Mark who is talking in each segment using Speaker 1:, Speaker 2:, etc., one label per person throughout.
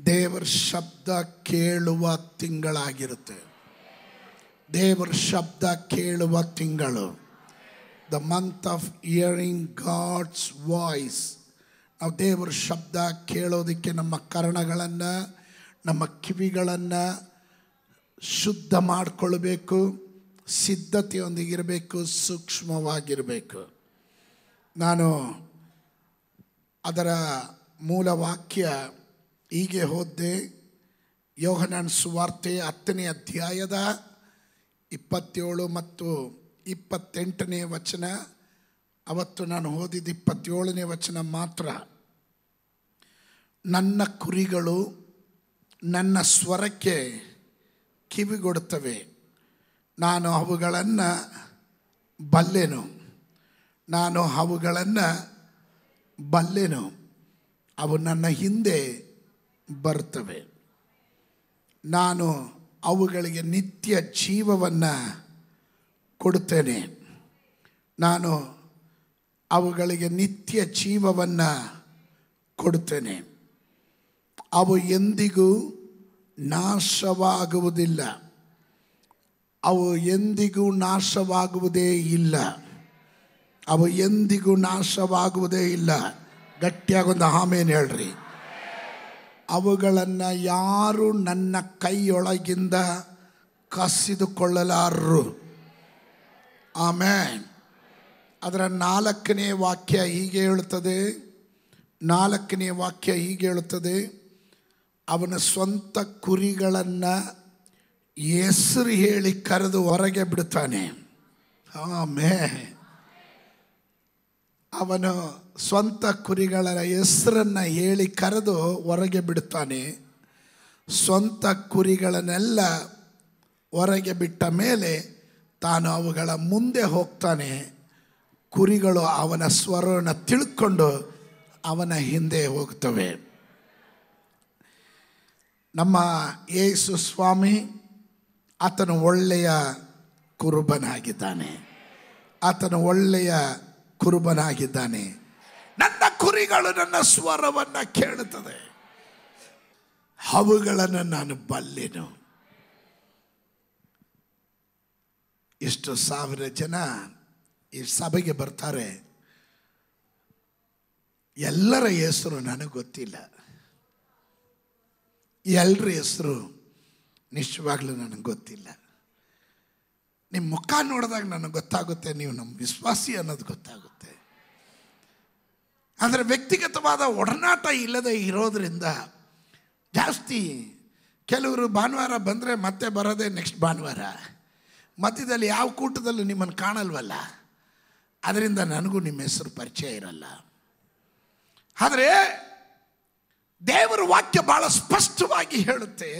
Speaker 1: ದೇವರ ಶಬ್ದ ಕೇಳುವ ತಿಂಗಳಾಗಿರುತ್ತೆ. ದೇವರ ಶಬ್ದ ಕೇಳುವ ತಿಂಗಳು. The month of hearing God's voice. ನಾವು ದೇವರ ಶಬ್ದ ಕೇಳೋದಕ್ಕೆ ನಮ್ಮ ಕರ್ಣಗಳನ್ನು, ನಮ್ಮ ಕಿವಿಗಳನ್ನು ಶುದ್ಧ ಮಾಡಿಕೊಳ್ಬೇಕು, ಸಿದ್ಧತೆಯೊಂದಿಗಿರಬೇಕು, ಸೂಕ್ಷ್ಮವಾಗಿರಬೇಕು. ನಾನು ಅದರ ಮೂಲ ವಾಕ್ಯ ಹೀಗೆ ಓದಿದೆ. ಯೋಹನನ ಸುವಾರ್ತೆ 10ನೇ ಅಧ್ಯಾಯದ 27 ಮತ್ತು 28ನೇ ವಚನ. ಅವತ್ತು ನಾನು ಓದಿದ 27ನೇ ವಚನ ಮಾತ್ರ. ನನ್ನ ಕುರಿಗಳು ನನ್ನ ಸ್ವರಕ್ಕೆ ಕಿವಿಗೊಡುತ್ತವೆ, ನಾನು ಅವುಗಳನ್ನು ಬಲ್ಲೆನು. ನಾನು ಅವುಗಳನ್ನು ಬಲ್ಲೆನು, ಅವು ನನ್ನ ಹಿಂದೆ ಬರ್ತವೆ. ನಾನು ಅವುಗಳಿಗೆ ನಿತ್ಯ ಜೀವವನ್ನು ಕೊಡುತ್ತೇನೆ. ನಾನು ಅವುಗಳಿಗೆ ನಿತ್ಯ ಜೀವವನ್ನು ಕೊಡುತ್ತೇನೆ. ಅವು ಎಂದಿಗೂ ನಾಶವಾಗುವುದಿಲ್ಲ. ಅವು ಎಂದಿಗೂ ನಾಶವಾಗುವುದೇ ಇಲ್ಲ. ಅವು ಎಂದಿಗೂ ನಾಶವಾಗುವುದೇ ಇಲ್ಲ. ಗಟ್ಟಿಯಾಗೊಂದು ಆಮೇನ್ ಹೇಳ್ರಿ. ಅವುಗಳನ್ನು ಯಾರು ನನ್ನ ಕೈಯೊಳಗಿಂದ ಕಸಿದುಕೊಳ್ಳಲಾರರು. ಆಮೇನ್. ಅದರ 4ನೇ ವಾಕ್ಯ ಹೀಗೆ ಹೇಳುತ್ತದೆ. 4ನೇ ವಾಕ್ಯ ಹೀಗೆ ಹೇಳುತ್ತದೆ, ಅವನ ಸ್ವಂತ ಕುರಿಗಳನ್ನು ಹೆಸರು ಹೇಳಿ ಕರೆದು ಹೊರಗೆ ಬಿಡುತ್ತಾನೆ. ಆಮೇನ್. ಅವನು ಸ್ವಂತ ಕುರಿಗಳ ಹೆಸರನ್ನು ಹೇಳಿ ಕರೆದು ಹೊರಗೆ ಬಿಡುತ್ತಾನೆ. ಸ್ವಂತ ಕುರಿಗಳನ್ನೆಲ್ಲ ಹೊರಗೆ ಬಿಟ್ಟ ಮೇಲೆ ತಾನು ಅವುಗಳ ಮುಂದೆ ಹೋಗ್ತಾನೆ. ಕುರಿಗಳು ಅವನ ಸ್ವರವನ್ನು ತಿಳ್ಕೊಂಡು ಅವನ ಹಿಂದೆ ಹೋಗ್ತವೆ. ನಮ್ಮ ಯೇಸು ಸ್ವಾಮಿ ಆತನು ಒಳ್ಳೆಯ ಕುರುಬನಾಗಿದ್ದಾನೆ. ಆತನು ಒಳ್ಳೆಯ ಕುರುಬನಾಗಿದ್ದಾನೆ. ನನ್ನ ಕುರಿಗಳು ನನ್ನ ಸ್ವರವನ್ನು ಕೇಳುತ್ತದೆ, ಅವುಗಳನ್ನು ನಾನು ಬಲ್ಲೆನು. ಎಷ್ಟು ಸಾವಿರ ಜನ ಈ ಸಭೆಗೆ ಬರ್ತಾರೆ, ಎಲ್ಲರ ಹೆಸರು ನನಗೆ ಗೊತ್ತಿಲ್ಲ. ಎಲ್ಲರ ಹೆಸರು ನಿಶ್ಚಯವಾಗ್ಲೂ ನನಗೆ ಗೊತ್ತಿಲ್ಲ. ನಿಮ್ಮ ಮುಖ ನೋಡಿದಾಗ ನನಗೆ ಗೊತ್ತಾಗುತ್ತೆ ನೀವು ನಮ್ಮ ವಿಶ್ವಾಸಿ ಅನ್ನೋದು ಗೊತ್ತಾಗುತ್ತೆ. ಆದರೆ ವ್ಯಕ್ತಿಗತವಾದ ಒಡನಾಟ ಇಲ್ಲದೆ ಇರೋದ್ರಿಂದ ಜಾಸ್ತಿ ಕೆಲವರು ಭಾನುವಾರ ಬಂದರೆ ಮತ್ತೆ ಬರೋದೇ ನೆಕ್ಸ್ಟ್ ಭಾನುವಾರ. ಮಧ್ಯದಲ್ಲಿ ಯಾವ ಕೂಟದಲ್ಲೂ ನಿಮ್ಮನ್ನು ಕಾಣಲ್ವಲ್ಲ, ಅದರಿಂದ ನನಗೂ ನಿಮ್ಮ ಹೆಸರು ಪರಿಚಯ ಇರಲ್ಲ. ಆದರೆ ದೇವರ ವಾಕ್ಯ ಬಹಳ ಸ್ಪಷ್ಟವಾಗಿ ಹೇಳುತ್ತೆ,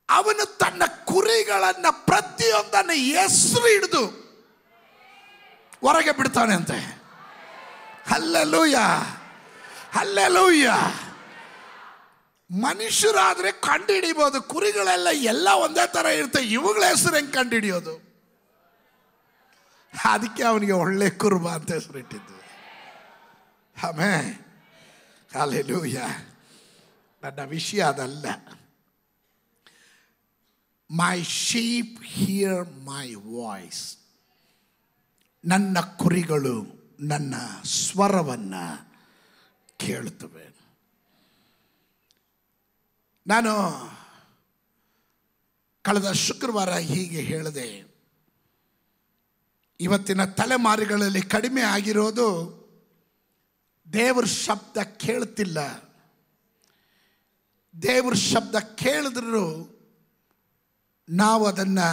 Speaker 1: ಅವನು ತನ್ನ ಕುರಿಗಳನ್ನು ಪ್ರತಿಯೊಂದನ್ನು ಹೆಸರು ಹಿಡಿದು ಹೊರಗೆ ಬಿಡ್ತಾನೆ ಅಂತೆ. Hallelujah, hallelujah. ಮನುಷ್ಯರಾದರೆ ಕಂಡು ಹಿಡಿಬೋದು, ಕುರಿಗಳೆಲ್ಲ ಎಲ್ಲ ಒಂದೇ ಥರ ಇರುತ್ತೆ, ಇವುಗಳ ಹೆಸರು ಹೆಂಗೆ ಕಂಡು ಹಿಡಿಯೋದು? ಅದಕ್ಕೆ ಅವನಿಗೆ ಒಳ್ಳೆ ಕುರುಬ ಅಂತ ಹೆಸರಿಟ್ಟಿದ್ದು. Amen, hallelujah. ನನ್ನ ವಿಷಯ ಅದಲ್ಲ. ಮೈ ಶೀಪ್ ಹಿಯರ್ ಮೈ ವಾಯ್ಸ್. ನನ್ನ ಕುರಿಗಳು ನನ್ನ ಸ್ವರವನ್ನು ಕೇಳುತ್ತವೆ. ನಾನು ಕಳೆದ ಶುಕ್ರವಾರ ಹೀಗೆ ಹೇಳಿದೆ, ಇವತ್ತಿನ ತಲೆಮಾರುಗಳಲ್ಲಿ ಕಡಿಮೆ ಆಗಿರೋದು ದೇವರ ಶಬ್ದ ಕೇಳ್ತಿಲ್ಲ. ದೇವರ ಶಬ್ದ ಕೇಳಿದ್ರೂ ನಾವು ಅದನ್ನು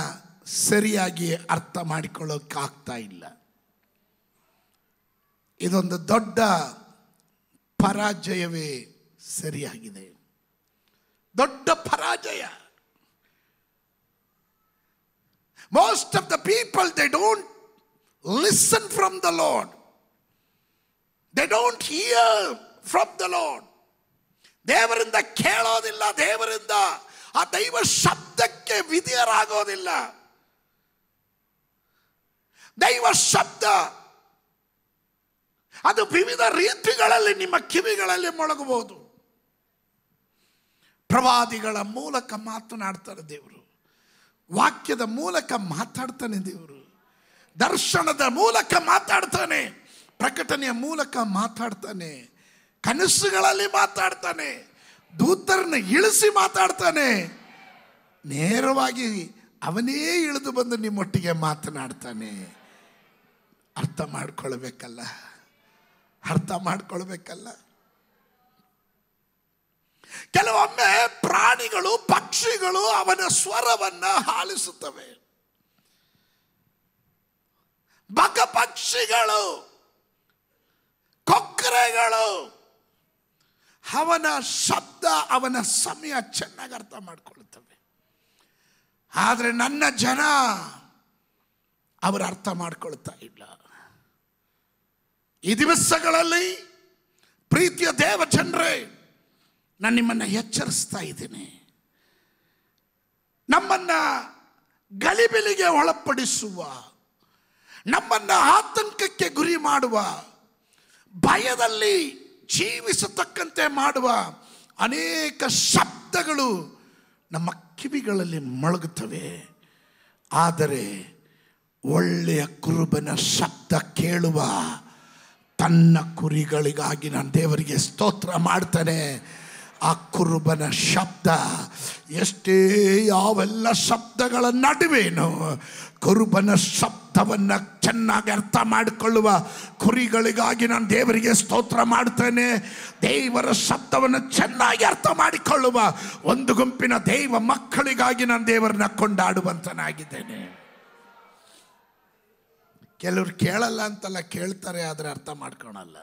Speaker 1: ಸರಿಯಾಗಿ ಅರ್ಥ ಮಾಡಿಕೊಳ್ಳೋಕ್ಕಾಗ್ತಾ ಇಲ್ಲ. ಇದೊಂದು ದೊಡ್ಡ ಪರಾಜಯವೇ ಸರಿಯಾಗಿದೆ, ದೊಡ್ಡ ಪರಾಜಯ. Most of the people, they don't listen from the Lord. They don't hear from the Lord. ದೇವರಿಂದ ಕೇಳೋದಿಲ್ಲ, ದೇವರಿಂದ ಆ ದೈವ ಶಬ್ದಕ್ಕೆ ವಿಧೇಯರಾಗೋದಿಲ್ಲ. ದೈವ ಶಬ್ದ ಅದು ವಿವಿಧ ರೀತಿಗಳಲ್ಲಿ ನಿಮ್ಮ ಕಿವಿಗಳಲ್ಲಿ ಮೊಳಗಬಹುದು. ಪ್ರವಾದಿಗಳ ಮೂಲಕ ಮಾತನಾಡ್ತಾರೆ ದೇವರು, ವಾಕ್ಯದ ಮೂಲಕ ಮಾತಾಡ್ತಾನೆ ದೇವರು, ದರ್ಶನದ ಮೂಲಕ ಮಾತಾಡ್ತಾನೆ, ಪ್ರಕಟಣೆಯ ಮೂಲಕ ಮಾತಾಡ್ತಾನೆ, ಕನಸುಗಳಲ್ಲಿ ಮಾತಾಡ್ತಾನೆ, ದೂತರನ್ನ ಇಳಿಸಿ ಮಾತಾಡ್ತಾನೆ. ನೇರವಾಗಿ ಅವನೇ ಇಳಿದು ಬಂದು ನಿಮ್ಮೊಟ್ಟಿಗೆ ಮಾತನಾಡ್ತಾನೆ. ಅರ್ಥ ಮಾಡ್ಕೊಳ್ಬೇಕಲ್ಲ, ಅರ್ಥ ಮಾಡ್ಕೊಳ್ಬೇಕಲ್ಲ. ಕೆಲವೊಮ್ಮೆ ಪ್ರಾಣಿಗಳು, ಪಕ್ಷಿಗಳು ಅವನ ಸ್ವರವನ್ನ ಆಲಿಸುತ್ತವೆ. ಬಕ ಪಕ್ಷಿಗಳು, ಕೊಕ್ಕರೆಗಳು ಅವನ ಶಬ್ದ, ಅವನ ಸಮಯ ಚೆನ್ನಾಗಿ ಅರ್ಥ ಮಾಡ್ಕೊಳ್ಳುತ್ತವೆ. ಆದರೆ ನನ್ನ ಜನ ಅವರು ಅರ್ಥ ಮಾಡ್ಕೊಳ್ತಾ ಇಲ್ಲ. ಈ ದಿವಸಗಳಲ್ಲಿ ಪ್ರೀತಿಯ ದೇವ ಜನರೇ, ನಾನು ನಿಮ್ಮನ್ನು ಎಚ್ಚರಿಸ್ತಾ ಇದ್ದೀನಿ. ನಮ್ಮನ್ನ ಗಲಿಬಿಲಿಗೆ ಒಳಪಡಿಸುವ, ನಮ್ಮನ್ನ ಆತಂಕಕ್ಕೆ ಗುರಿ ಮಾಡುವ, ಭಯದಲ್ಲಿ ಜೀವಿಸತಕ್ಕಂತೆ ಮಾಡುವ ಅನೇಕ ಶಬ್ದಗಳು ನಮ್ಮ ಕಿವಿಗಳಲ್ಲಿ ಮೊಳಗುತ್ತವೆ. ಆದರೆ ಒಳ್ಳೆಯ ಕುರುಬನ ಶಬ್ದ ಕೇಳುವ ತನ್ನ ಕುರಿಗಳಿಗಾಗಿ ನಾನು ದೇವರಿಗೆ ಸ್ತೋತ್ರ ಮಾಡ್ತಾನೆ. ಆ ಕುರುಬನ ಶಬ್ದ ಎಷ್ಟೇ ಯಾವೆಲ್ಲ ಶಬ್ದಗಳ ನಡುವೇನು ಕುರುಬನ ಶಬ್ದವನ್ನು ಚೆನ್ನಾಗಿ ಅರ್ಥ ಮಾಡಿಕೊಳ್ಳುವ ಕುರಿಗಳಿಗಾಗಿ ನಾನು ದೇವರಿಗೆ ಸ್ತೋತ್ರ ಮಾಡ್ತೇನೆ. ದೇವರ ಶಬ್ದವನ್ನು ಚೆನ್ನಾಗಿ ಅರ್ಥ ಮಾಡಿಕೊಳ್ಳುವ ಒಂದು ಗುಂಪಿನ ದೈವ ಮಕ್ಕಳಿಗಾಗಿ ನಾನು ದೇವರನ್ನ ಕೊಂಡಾಡುವಂತನಾಗಿದ್ದೇನೆ. ಕೆಲವರು ಕೇಳಲ್ಲ ಅಂತಲ್ಲ, ಕೇಳ್ತಾರೆ, ಆದರೆ ಅರ್ಥ ಮಾಡ್ಕೊಳಲ್ಲ.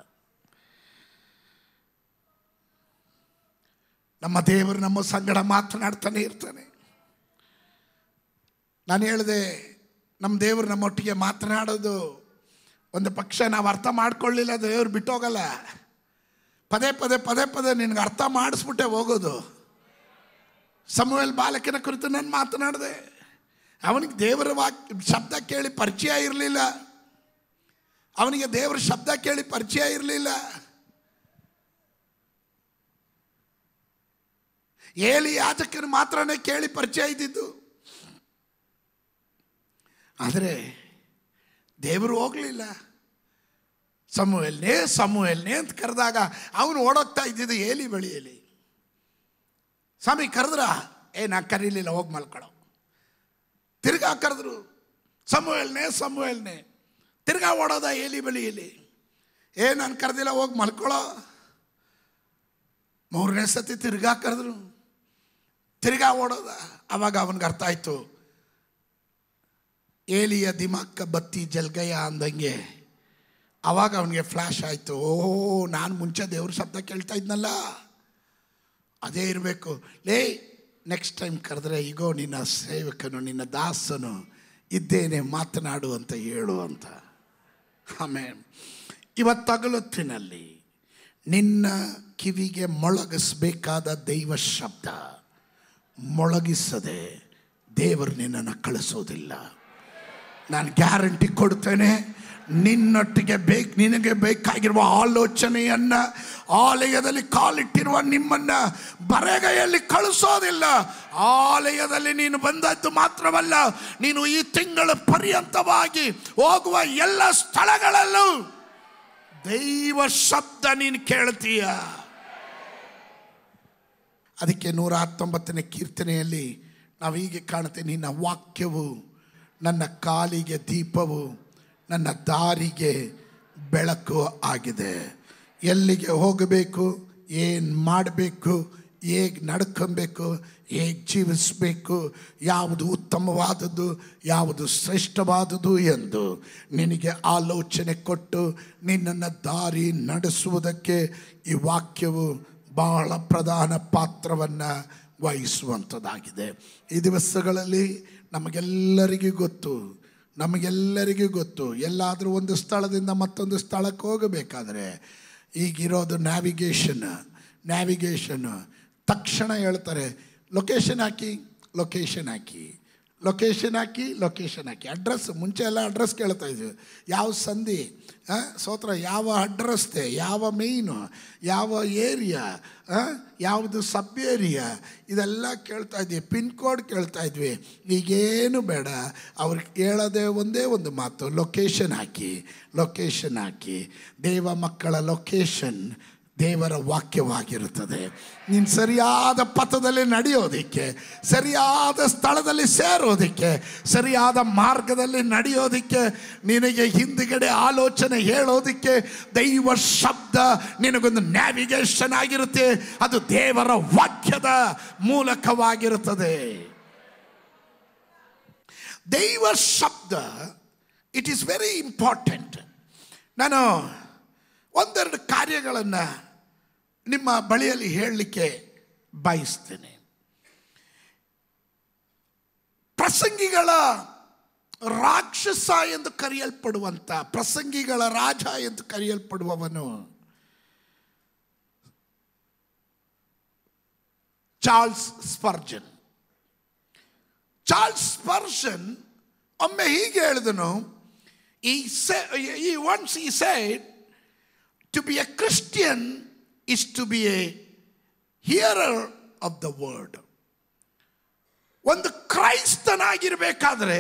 Speaker 1: ನಮ್ಮ ದೇವರು ನಮ್ಮ ಸಂಗಡ ಮಾತನಾಡ್ತಾನೆ ಇರ್ತಾನೆ. ನಾನು ಹೇಳಿದೆ, ನಮ್ಮ ದೇವರು ನಮ್ಮೊಟ್ಟಿಗೆ ಮಾತನಾಡೋದು ಒಂದು ಪಕ್ಷ ನಾವು ಅರ್ಥ ಮಾಡ್ಕೊಳ್ಳಿಲ್ಲ, ದೇವ್ರು ಬಿಟ್ಟೋಗಲ್ಲ. ಪದೇ ಪದೇ ಪದೇ ಪದೇ ನಿನಗೆ ಅರ್ಥ ಮಾಡಿಸ್ಬಿಟ್ಟೆ ಹೋಗೋದು. ಸಮುವೇಲ್ ಬಾಲಕನ ಕುರಿತು ನಾನು ಮಾತನಾಡಿದೆ. ಅವನಿಗೆ ದೇವರ ಶಬ್ದ ಕೇಳಿ ಪರಿಚಯ ಇರಲಿಲ್ಲ. ಅವನಿಗೆ ದೇವರ ಶಬ್ದ ಕೇಳಿ ಪರಿಚಯ ಇರಲಿಲ್ಲ. ಏಲಿ ಯಾಜಕನ ಮಾತ್ರನೇ ಕೇಳಿ ಪರಿಚಯ ಇದ್ದಿದ್ದು. ಆದರೆ ದೇವರು ಹೋಗಲಿಲ್ಲ. ಸಮುವೇಲ್ನೇ ಸಮುವೇಲ್ನೇ ಅಂತ ಕರೆದಾಗ ಅವನು ಓಡೋಗ್ತಾ ಇದ್ದಿದ್ದು ಏಲಿ ಬಳಿಯಲ್ಲಿ. ಸ್ವಾಮಿ ಕರೆದ್ರ, ನಾನು ಕರೀಲಿಲ್ಲ, ಹೋಗಿ ಮಲ್ಕೊಳ್ಳೋ. ತಿರ್ಗಾ ಕರೆದ್ರು, ಸಮುವೇಲ್ನೇ ಸಮುವೇಲ್ನೇ. ತಿರ್ಗಾ ಓಡೋದ ಏಲಿ ಬಳಿಯಲ್ಲಿ. ನಾನು ಕರೆದಿಲ್ಲ, ಹೋಗಿ ಮಲ್ಕೊಳ್ಳೋ. ಮೂರನೇ ಸತಿ ತಿರ್ಗಾ ಕರೆದ್ರು, ತಿರ್ಗಾ ಓಡೋದ. ಅವಾಗ ಅವನಿಗೆ ಅರ್ಥ ಆಯ್ತು, ಏಲಿಯ ದಿಮಾಕ್ಕ ಬತ್ತಿ ಜಲ್ಗಯ ಅಂದಂಗೆ. ಆವಾಗ ಅವನಿಗೆ ಫ್ಲ್ಯಾಶ್ ಆಯಿತು, ನಾನು ಮುಂಚೆ ದೇವ್ರ ಶಬ್ದ ಕೇಳ್ತಾ ಇದ್ನಲ್ಲ, ಅದೇ ಇರಬೇಕು. ನೆಕ್ಸ್ಟ್ ಟೈಮ್ ಕರೆದ್ರೆ, ಈಗೋ ನಿನ್ನ ಸೇವಕನು ನಿನ್ನ ದಾಸನು ಇದ್ದೇನೆ, ಮಾತನಾಡು ಅಂತ ಹೇಳು ಅಂತ. ಆಮೇಲೆ ಇವತ್ತಗಲೊತ್ತಿನಲ್ಲಿ ನಿನ್ನ ಕಿವಿಗೆ ಮೊಳಗಿಸಬೇಕಾದ ದೈವ ಶಬ್ದ ಮೊಳಗಿಸದೆ ದೇವರು ನಿನ್ನನ್ನು ಕಳಿಸೋದಿಲ್ಲ. ನಾನು ಗ್ಯಾರಂಟಿ ಕೊಡ್ತೇನೆ, ನಿನ್ನೊಟ್ಟಿಗೆ ನಿನಗೆ ಬೇಕಾಗಿರುವ ಆಲೋಚನೆಯನ್ನ ಆಲಯದಲ್ಲಿ ಕಾಲಿಟ್ಟಿರುವ ನಿಮ್ಮನ್ನ ಬರೆಗೈಯಲ್ಲಿ ಕಳಿಸೋದಿಲ್ಲ. ಆಲಯದಲ್ಲಿ ನೀನು ಬಂದದ್ದು ಮಾತ್ರವಲ್ಲ, ನೀನು ಈ ತಿಂಗಳ ಪರ್ಯಂತವಾಗಿ ಹೋಗುವ ಎಲ್ಲ ಸ್ಥಳಗಳಲ್ಲೂ ದೈವ ಶಬ್ದ ನೀನು ಕೇಳ್ತೀಯ. ಅದಕ್ಕೆ 119ನೇ ಕೀರ್ತನೆಯಲ್ಲಿ ನಾವು ಹೀಗೆ ಕಾಣುತ್ತೇವೆ, ನಿನ್ನ ವಾಕ್ಯವು ನನ್ನ ಕಾಲಿಗೆ ದೀಪವು, ನನ್ನ ದಾರಿಗೆ ಬೆಳಕು ಆಗಿದೆ. ಎಲ್ಲಿಗೆ ಹೋಗಬೇಕು, ಏನು ಮಾಡಬೇಕು, ಹೇಗೆ ನಡ್ಕೊಬೇಕು, ಹೇಗೆ ಜೀವಿಸಬೇಕು, ಯಾವುದು ಉತ್ತಮವಾದದ್ದು, ಯಾವುದು ಶ್ರೇಷ್ಠವಾದುದು ಎಂದು ನಿನಗೆ ಆಲೋಚನೆ ಕೊಟ್ಟು ನಿನ್ನನ್ನು ದಾರಿ ನಡೆಸುವುದಕ್ಕೆ ಈ ವಾಕ್ಯವು ಬಹಳ ಪ್ರಧಾನ ಪಾತ್ರವನ್ನು ವಹಿಸುವಂಥದ್ದಾಗಿದೆ. ಈ ದಿವಸಗಳಲ್ಲಿ ನಮಗೆಲ್ಲರಿಗೂ ಗೊತ್ತು ಎಲ್ಲಾದರೂ ಒಂದು ಸ್ಥಳದಿಂದ ಮತ್ತೊಂದು ಸ್ಥಳಕ್ಕೆ ಹೋಗಬೇಕಾದ್ರೆ ಈಗಿರೋದು ನ್ಯಾವಿಗೇಷನ್ ತಕ್ಷಣ ಹೇಳ್ತಾರೆ, ಲೊಕೇಶನ್ ಹಾಕಿ ಲೊಕೇಶನ್ ಹಾಕಿ ಅಡ್ರೆಸ್. ಮುಂಚೆ ಎಲ್ಲ ಅಡ್ರೆಸ್ ಕೇಳ್ತಾ ಇದ್ವಿ. ಯಾವ ಸಂಧಿ ಸ್ತೋತ್ರ, ಯಾವ ಅಡ್ರೆಸ್ತೆ, ಯಾವ ಮೇಯ್ನು, ಯಾವ ಏರಿಯಾ, ಯಾವುದು ಸಬ್ ಏರಿಯಾ, ಇದೆಲ್ಲ ಕೇಳ್ತಾ ಇದ್ವಿ. ಪಿನ್ ಕೋಡ್ ಕೇಳ್ತಾ ಇದ್ವಿ. ಈಗೇನು ಬೇಡ, ಅವ್ರಿಗೆ ಹೇಳೋದೇ ಒಂದೇ ಒಂದು ಮಾತು, ಲೊಕೇಶನ್ ಹಾಕಿ. ದೇವ ಮಕ್ಕಳ ಲೊಕೇಶನ್ ದೇವರ ವಾಕ್ಯವಾಗಿರುತ್ತದೆ. ನೀನು ಸರಿಯಾದ ಪಥದಲ್ಲಿ ನಡೆಯೋದಕ್ಕೆ, ಸರಿಯಾದ ಸ್ಥಳದಲ್ಲಿ ಸೇರೋದಕ್ಕೆ, ಸರಿಯಾದ ಮಾರ್ಗದಲ್ಲಿ ನಡೆಯೋದಕ್ಕೆ, ನಿನಗೆ ಹಿಂದುಗಡೆ ಆಲೋಚನೆ ಹೇಳೋದಕ್ಕೆ ದೈವ ಶಬ್ದ ನಿನಗೊಂದು ನ್ಯಾವಿಗೇಷನ್ ಆಗಿರುತ್ತೆ. ಅದು ದೇವರ ವಾಕ್ಯದ ಮೂಲಕವಾಗಿರುತ್ತದೆ. ದೈವ ಶಬ್ದ ಇಟ್ ಈಸ್ ವೆರಿ ಇಂಪಾರ್ಟೆಂಟ್. ನಾನು ಒಂದೆರಡು ಕಾರ್ಯಗಳನ್ನು ನಿಮ್ಮ ಬಳಿಯಲ್ಲಿ ಹೇಳಲಿಕ್ಕೆ ಬಯಸ್ತೇನೆ. ಪ್ರಸಂಗಿಗಳ ರಾಕ್ಷಸ ಎಂದು ಕರೆಯಲ್ಪಡುವಂಥ, ಪ್ರಸಂಗಿಗಳ ರಾಜ ಎಂದು ಕರೆಯಲ್ಪಡುವವನು ಚಾರ್ಲ್ಸ್ ಸ್ಪರ್ಜನ್. ಚಾರ್ಲ್ಸ್ ಸ್ಪರ್ಜನ್ ಒಮ್ಮೆ ಹೀಗೆ ಹೇಳಿದನು, once he said, to be a Christian is to be a hearer of the word. ಒಂದು ಕ್ರೈಸ್ತನಾಗಿರಬೇಕಾದ್ರೆ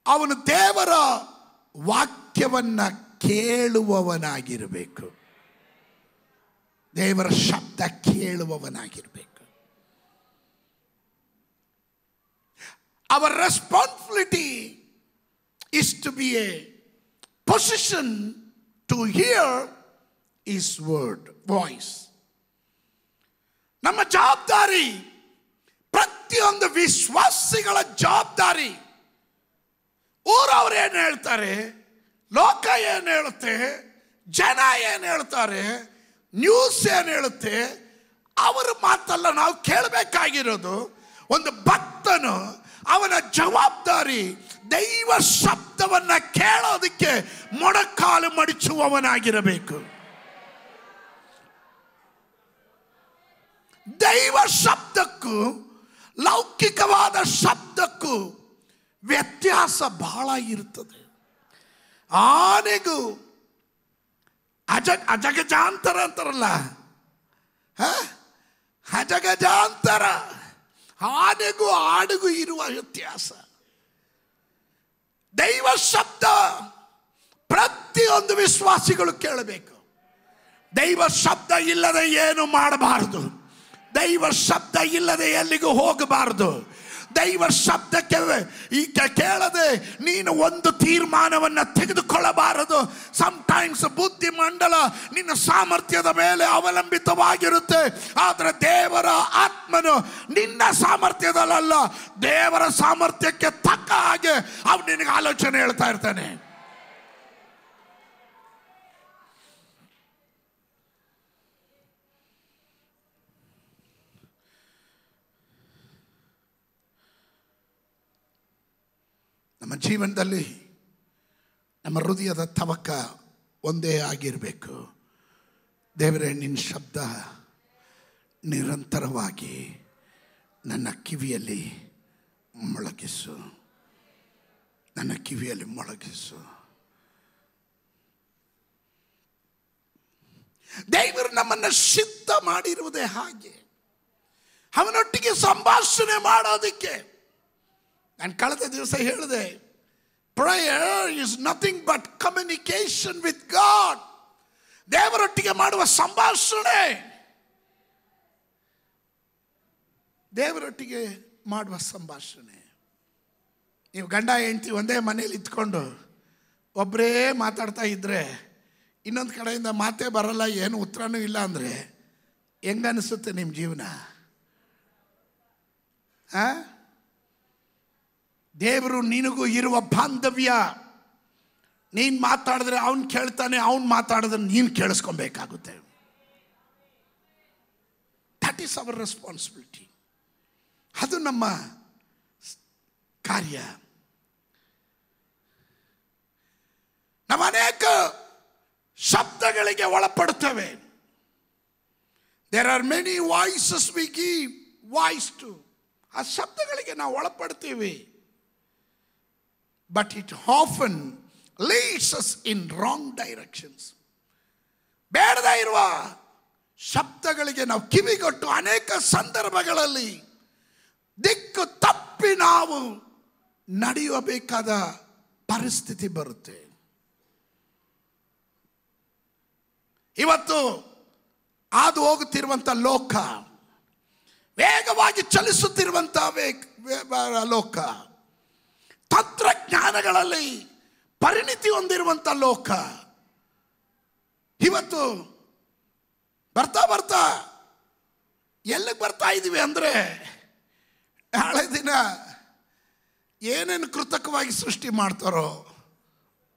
Speaker 1: ಅವನು ದೇವರ ವಾಕ್ಯವನ್ನ ಕೇಳುವವನಾಗಿರಬೇಕು. ದೇವರ ಶಬ್ದ ಕೇಳುವವನಾಗಿರಬೇಕು. Our responsibility is to be a position to hear his word, voice. ನಮ್ಮ ಜವಾಬ್ದಾರಿ, ಪ್ರತಿಯೊಂದು ವಿಶ್ವಾಸಿಗಳ ಜವಾಬ್ದಾರಿ. ಊರವ್ರು ಏನು ಹೇಳ್ತಾರೆ, ಲೋಕ ಏನು ಹೇಳುತ್ತೆ, ಜನ ಏನು ಹೇಳ್ತಾರೆ, ನ್ಯೂಸ್ ಏನು ಹೇಳುತ್ತೆ, ಅವರ ಮಾತಲ್ಲ ನಾವು ಕೇಳಬೇಕಾಗಿರೋದು. ಒಂದು ಭಕ್ತನು ಅವನ ಜವಾಬ್ದಾರಿ ದೈವ ಶಬ್ದವನ್ನ ಕೇಳೋದಕ್ಕೆ ಮೊಣಕಾಲು ಮಡಿಚುವವನಾಗಿರಬೇಕು. ದೈವ ಶಬ್ದಕ್ಕೂ ಲೌಕಿಕವಾದ ಶಬ್ದಕ್ಕೂ ವ್ಯತ್ಯಾಸ ಬಹಳ ಇರುತ್ತದೆ. ಆನೆಗೂ ಅಜಗಜಾಂತರ ಅಂತಾರಲ್ಲ, ಅಜಗಜಾಂತರ, ಆನೆಗೂ ಆಡಿಗೂ ಇರುವ ವ್ಯತ್ಯಾಸ. ದೈವ ಶಬ್ದ ಪ್ರತಿಯೊಂದು ವಿಶ್ವಾಸಿಗಳು ಕೇಳಬೇಕು. ದೈವ ಶಬ್ದ ಇಲ್ಲದೆ ಏನು ಮಾಡಬಾರದು. ದೈವ ಶಬ್ದ ಇಲ್ಲದೆ ಎಲ್ಲಿಗೂ ಹೋಗಬಾರದು. ದೈವ ಶಬ್ದಕ್ಕೆ ಈಗ ಕೇಳದೆ ನೀನು ಒಂದು ತೀರ್ಮಾನವನ್ನು ತೆಗೆದುಕೊಳ್ಳಬಾರದು. ಸಮ್ಟೈಮ್ಸ್ ಬುದ್ಧಿಮಂಡಲ ನಿನ್ನ ಸಾಮರ್ಥ್ಯದ ಮೇಲೆ ಅವಲಂಬಿತವಾಗಿರುತ್ತೆ. ಆದರೆ ದೇವರ ಆತ್ಮನು ನಿನ್ನ ಸಾಮರ್ಥ್ಯದಲ್ಲ, ದೇವರ ಸಾಮರ್ಥ್ಯಕ್ಕೆ ತಕ್ಕ ಹಾಗೆ ಅವನು ನಿನಗೆ ಆಲೋಚನೆ ಹೇಳ್ತಾ ಇರ್ತಾನೆ. ನಮ್ಮ ಜೀವನದಲ್ಲಿ ನಮ್ಮ ಹೃದಯದ ತವಕ ಒಂದೇ ಆಗಿರಬೇಕು. ದೇವರೇ, ನಿನ್ನ ಶಬ್ದ ನಿರಂತರವಾಗಿ ನನ್ನ ಕಿವಿಯಲ್ಲಿ ಮೊಳಗಿಸು, ನನ್ನ ಕಿವಿಯಲ್ಲಿ ಮೊಳಗಿಸು. ದೇವರು ನಮ್ಮನ್ನು ಸಿದ್ಧ ಮಾಡಿರುವುದೇ ಹಾಗೆ, ಅವನೊಟ್ಟಿಗೆ ಸಂಭಾಷಣೆ ಮಾಡೋದಕ್ಕೆ. ನಾನು ಕಳೆದ ದಿವಸ ಹೇಳಿದೆ, prayer is nothing but communication with God. ದೇವರೊಟ್ಟಿಗೆ ಮಾಡುವ ಸಂಭಾಷಣೆ, ದೇವರೊಟ್ಟಿಗೆ ಮಾಡುವ ಸಂಭಾಷಣೆ. ನೀವು ಗಂಡ ಹೆಂಡತಿ ಒಂದೇ ಮನೇಲಿ ಇದ್ಕೊಂಡು ಒಬ್ಬರೇ ಮಾತಾಡ್ತಾ ಇದ್ರೆ, ಇನ್ನೊಂದು ಕಡೆಯಿಂದ ಮಾತೇ ಬರಲ್ಲ, ಏನು ಉತ್ತರನೂ ಇಲ್ಲ ಅಂದರೆ ಹೆಂಗನಿಸುತ್ತೆ ನಿಮ್ಮ ಜೀವನ? ದೇವರು ನಿನಗೂ ಇರುವ ಬಾಂಧವ್ಯ, ನೀನು ಮಾತಾಡಿದ್ರೆ ಅವನು ಕೇಳ್ತಾನೆ, ಅವನು ಮಾತಾಡಿದ್ರೆ ನೀನು ಕೇಳಿಸ್ಕೊಬೇಕಾಗುತ್ತೆ. That is our responsibility. ಅದು ನಮ್ಮ ಕಾರ್ಯ. ನಾವು ಅನೇಕ ಶಬ್ದಗಳಿಗೆ ಒಳಪಡುತ್ತೇವೆ. There are many voices we give voice to. ಆ ಶಬ್ದಗಳಿಗೆ ನಾವು ಒಳಪಡ್ತೀವಿ. But it often leads us in wrong directions. ಬೇಡದೇ ಇರುವ ಶಬ್ದಗಳಿಗೆ ನಾವು ಕಿವಿಗೊಟ್ಟು ಅನೇಕ ಸಂದರ್ಭಗಳಲ್ಲಿ ದಿಕ್ಕು ತಪ್ಪಿ ನಾವು ನಡೆಯಬೇಕಾದ ಪರಿಸ್ಥಿತಿ ಬರುತ್ತೆ. ಇವತ್ತು ಹಾದು ಹೋಗುತ್ತಿರುವಂಥ ಲೋಕ, ವೇಗವಾಗಿ ಚಲಿಸುತ್ತಿರುವಂಥ ಲೋಕ, ತಂತ್ರಜ್ಞಾನಗಳಲ್ಲಿ ಪರಿಣಿತಿ ಹೊಂದಿರುವಂಥ ಲೋಕ, ಇವತ್ತು ಬರ್ತಾ ಬರ್ತಾ ಎಲ್ಲಿಗೆ ಬರ್ತಾ ಇದ್ದೀವಿ ಅಂದರೆ, ನಾಳೆ ದಿನ ಏನೇನು ಕೃತಕವಾಗಿ ಸೃಷ್ಟಿ ಮಾಡ್ತಾರೋ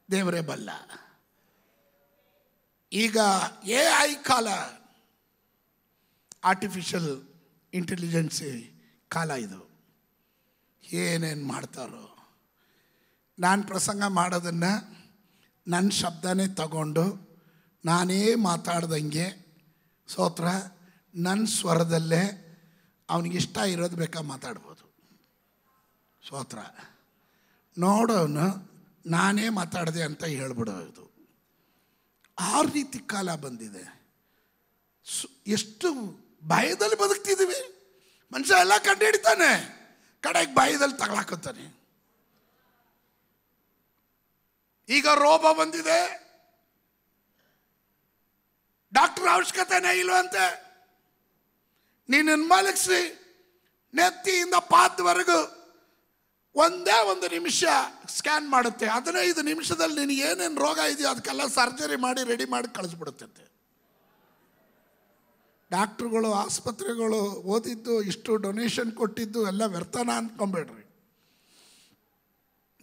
Speaker 1: ದೇವರೇ ಬಲ್ಲ. ಈಗ AI ಕಾಲ, ಆರ್ಟಿಫಿಷಿಯಲ್ ಇಂಟೆಲಿಜೆನ್ಸಿ ಕಾಲ ಇದು. ಏನೇನು ಮಾಡ್ತಾರೋ. ನಾನು ಪ್ರಸಂಗ ಮಾಡೋದನ್ನು ನನ್ನ ಶಬ್ದನೇ ತಗೊಂಡು ನಾನೇ ಮಾತಾಡ್ದಂಗೆ ಸ್ತೋತ್ರ ನನ್ನ ಸ್ವರದಲ್ಲೇ ಅವನಿಗಿಷ್ಟ ಇರೋದು ಬೇಕಾ ಮಾತಾಡ್ಬೋದು. ಸ್ತೋತ್ರ ನೋಡೋನು ನಾನೇ ಮಾತಾಡಿದೆ ಅಂತ ಹೇಳ್ಬಿಡೋದು. ಆ ರೀತಿ ಕಾಲ ಬಂದಿದೆ. ಎಷ್ಟು ಭಯದಲ್ಲಿ ಬದುಕ್ತಿದ್ದೀವಿ. ಮನುಷ್ಯ ಎಲ್ಲ ಕಂಡು ಹಿಡಿತಾನೆ, ಕಡೆಗೆ ಭಯದಲ್ಲಿ ತಗೊಳಕತ್ತಾನೆ. ಈಗ ರೋಗ ಬಂದಿದೆ, ಡಾಕ್ಟರ್ ಅವಶ್ಯಕತೆನೇ ಇಲ್ವಂತೆ. ನೀನನ್ನು ಮಲಗಿಸಿ ನೆತ್ತಿಯಿಂದ ಪಾದವರೆಗೂ ಒಂದೇ ಒಂದು ನಿಮಿಷ ಸ್ಕ್ಯಾನ್ ಮಾಡುತ್ತೆ. 15 ನಿಮಿಷದಲ್ಲಿ ನಿನಗೆ ಏನೇನು ರೋಗ ಇದೆಯೋ ಅದಕ್ಕೆಲ್ಲ ಸರ್ಜರಿ ಮಾಡಿ ರೆಡಿ ಮಾಡಿ ಕಳಿಸ್ಬಿಡುತ್ತೆ. ಡಾಕ್ಟ್ರುಗಳು, ಆಸ್ಪತ್ರೆಗಳು ಓದಿದ್ದು, ಇಷ್ಟು ಡೊನೇಷನ್ ಕೊಟ್ಟಿದ್ದು ಎಲ್ಲ ವ್ಯರ್ಥನ ಅಂದ್ಕೊಂಬೇಡ್ರಿ.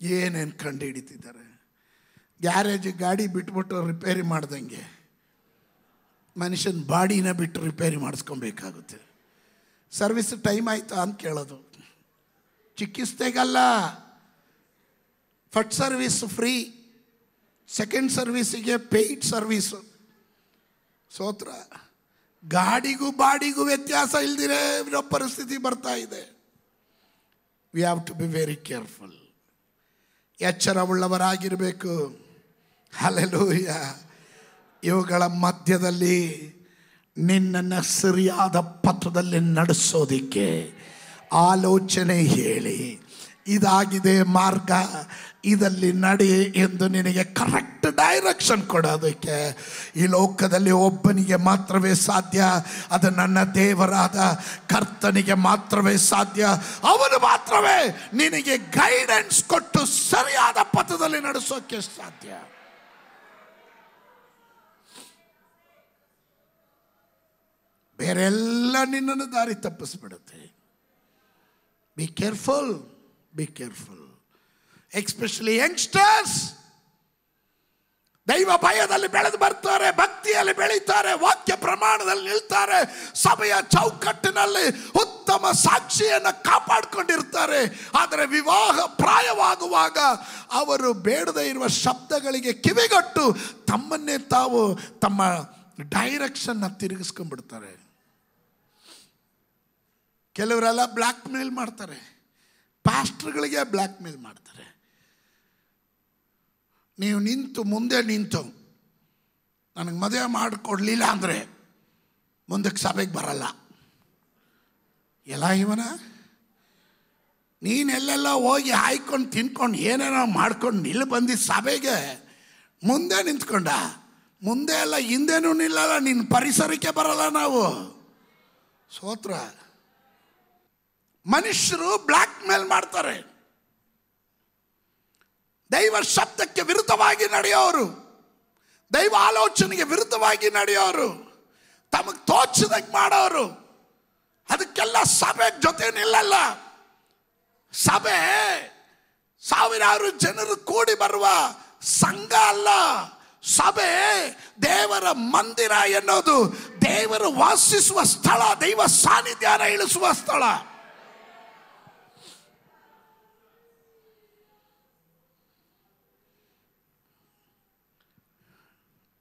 Speaker 1: ಏನೇನು ಕಂಡು ಹಿಡಿತಿದ್ದಾರೆ. ಗ್ಯಾರೇಜಿಗೆ ಗಾಡಿ ಬಿಟ್ಬಿಟ್ಟು ರಿಪೇರಿ ಮಾಡ್ದಂಗೆ ಮನುಷ್ಯನ ಬಾಡಿನ ಬಿಟ್ಟು ರಿಪೇರಿ ಮಾಡಿಸ್ಕೊಬೇಕಾಗುತ್ತೆ. ಸರ್ವಿಸ್ ಟೈಮ್ ಆಯ್ತಾ ಅಂತ ಕೇಳೋದು. ಚಿಕಿತ್ಸೆಗಲ್ಲ, ಫಸ್ಟ್ ಸರ್ವಿಸ್ ಫ್ರೀ, ಸೆಕೆಂಡ್ ಸರ್ವಿಸಿಗೆ ಪೇಯ್ಡ್ ಸರ್ವಿಸು. ಸ್ತೋತ್ರ. ಗಾಡಿಗೂ ಬಾಡಿಗೂ ವ್ಯತ್ಯಾಸ ಇಲ್ದಿರೇ ಇರೋ ಪರಿಸ್ಥಿತಿ ಬರ್ತಾ ಇದೆ. We have to be very careful. ಎಚ್ಚರವುಳ್ಳವರಾಗಿರಬೇಕು. ಹಲ್ಲೆಲೂಯ. ಇವುಗಳ ಮಧ್ಯದಲ್ಲಿ ನಿನ್ನನ್ನು ಸರಿಯಾದ ಪಥದಲ್ಲಿ ನಡೆಸೋದಿಕ್ಕೆ ಆಲೋಚನೆ ಹೇಳಿ, ಇದಾಗಿದೆ ಮಾರ್ಗ, ಇದಲ್ಲಿ ನಡೆ ಎಂದು ನಿನಗೆ ಕರೆಕ್ಟ್ ಡೈರೆಕ್ಷನ್ ಕೊಡೋದಕ್ಕೆ ಈ ಲೋಕದಲ್ಲಿ ಒಬ್ಬನಿಗೆ ಮಾತ್ರವೇ ಸಾಧ್ಯ. ಅದು ನನ್ನ ದೇವರಾದ ಕರ್ತನಿಗೆ ಮಾತ್ರವೇ ಸಾಧ್ಯ. ಅವನು ಮಾತ್ರವೇ ನಿನಗೆ ಗೈಡೆನ್ಸ್ ಕೊಟ್ಟು ಸರಿಯಾದ ಪಥದಲ್ಲಿ ನಡೆಸೋಕೆ ಸಾಧ್ಯ. ಬೇರೆಲ್ಲ ನಿನ್ನನ್ನು ದಾರಿ ತಪ್ಪಿಸ್ಬಿಡುತ್ತೆ. Be careful, be careful. Especially youngsters ದೈವ ಭಯದಲ್ಲಿ ಬೆಳೆದು ಬರ್ತಾರೆ, ಭಕ್ತಿಯಲ್ಲಿ ಬೆಳೀತಾರೆ, ವಾಕ್ಯ ಪ್ರಮಾಣದಲ್ಲಿ ನಿಲ್ತಾರೆ, ಸಭೆಯ ಚೌಕಟ್ಟಿನಲ್ಲಿ ಉತ್ತಮ ಸಾಕ್ಷಿಯನ್ನು ಕಾಪಾಡಿಕೊಂಡಿರ್ತಾರೆ. ಆದರೆ ವಿವಾಹ ಪ್ರಾಯವಾಗುವಾಗ ಅವರು ಬೇಡದೇ ಇರುವ ಶಬ್ದಗಳಿಗೆ ಕಿವಿಗೊಟ್ಟು ತಮ್ಮನ್ನೇ ತಾವು ತಮ್ಮ ಡೈರೆಕ್ಷನ್ನ ತಿರುಗಿಸ್ಕೊಂಡ್ಬಿಡ್ತಾರೆ. ಕೆಲವರೆಲ್ಲ ಬ್ಲ್ಯಾಕ್ ಮೇಲ್ ಮಾಡ್ತಾರೆ, ಪಾಸ್ಟರ್ಗಳಿಗೆ ಬ್ಲ್ಯಾಕ್ ಮೇಲ್ ಮಾಡ್ತಾರೆ. ನೀವು ಮುಂದೆ ನಿಂತು ನನಗೆ ಮದುವೆ ಮಾಡಿಕೊಡ್ಲಿಲ್ಲ ಅಂದರೆ ಮುಂದಕ್ಕೆ ಸಭೆಗೆ ಬರಲ್ಲ. ಎಲ್ಲ ಇವನ ನೀನೆಲ್ಲೆಲ್ಲ ಹೋಗಿ ಹಾಯ್ಕೊಂಡು ತಿನ್ಕೊಂಡು ಏನೇನೋ ಮಾಡ್ಕೊಂಡು ಇಲ್ಲಿ ಬಂದಿದ್ದ ಸಭೆಗೆ ಮುಂದೆ ನಿಂತ್ಕೊಂಡ, ಮುಂದೆ ಎಲ್ಲ ಹಿಂದೆನೂ ನಿಲ್ಲಲ್ಲ, ನಿನ್ನ ಪರಿಸರಕ್ಕೆ ಬರಲ್ಲ ನಾವು. ಸ್ತೋತ್ರ. ಮನುಷ್ಯರು ಬ್ಲ್ಯಾಕ್ ಮೇಲ್ ಮಾಡ್ತಾರೆ. ದೈವ ಶಬ್ದಕ್ಕೆ ವಿರುದ್ಧವಾಗಿ ನಡೆಯೋರು, ದೈವ ಆಲೋಚನೆಗೆ ವಿರುದ್ಧವಾಗಿ ನಡೆಯೋರು, ತಮಗೆ ತೋಚದಂಗೆ ಮಾಡೋರು, ಅದಕ್ಕೆಲ್ಲ ಸಭೆ ಜೊತೆ ನಿಲ್ಲಲ್ಲ. ಸಭೆ ಸಾವಿರಾರು ಜನರು ಕೂಡಿ ಬರುವ ಸಂಘ ಅಲ್ಲ. ಸಭೆ ದೇವರ ಮಂದಿರ ಎನ್ನುವುದು ದೇವರು ವಾಸಿಸುವ ಸ್ಥಳ, ದೈವ ಸಾನ್ನಿಧ್ಯಾನ ಇಳಿಸುವ ಸ್ಥಳ.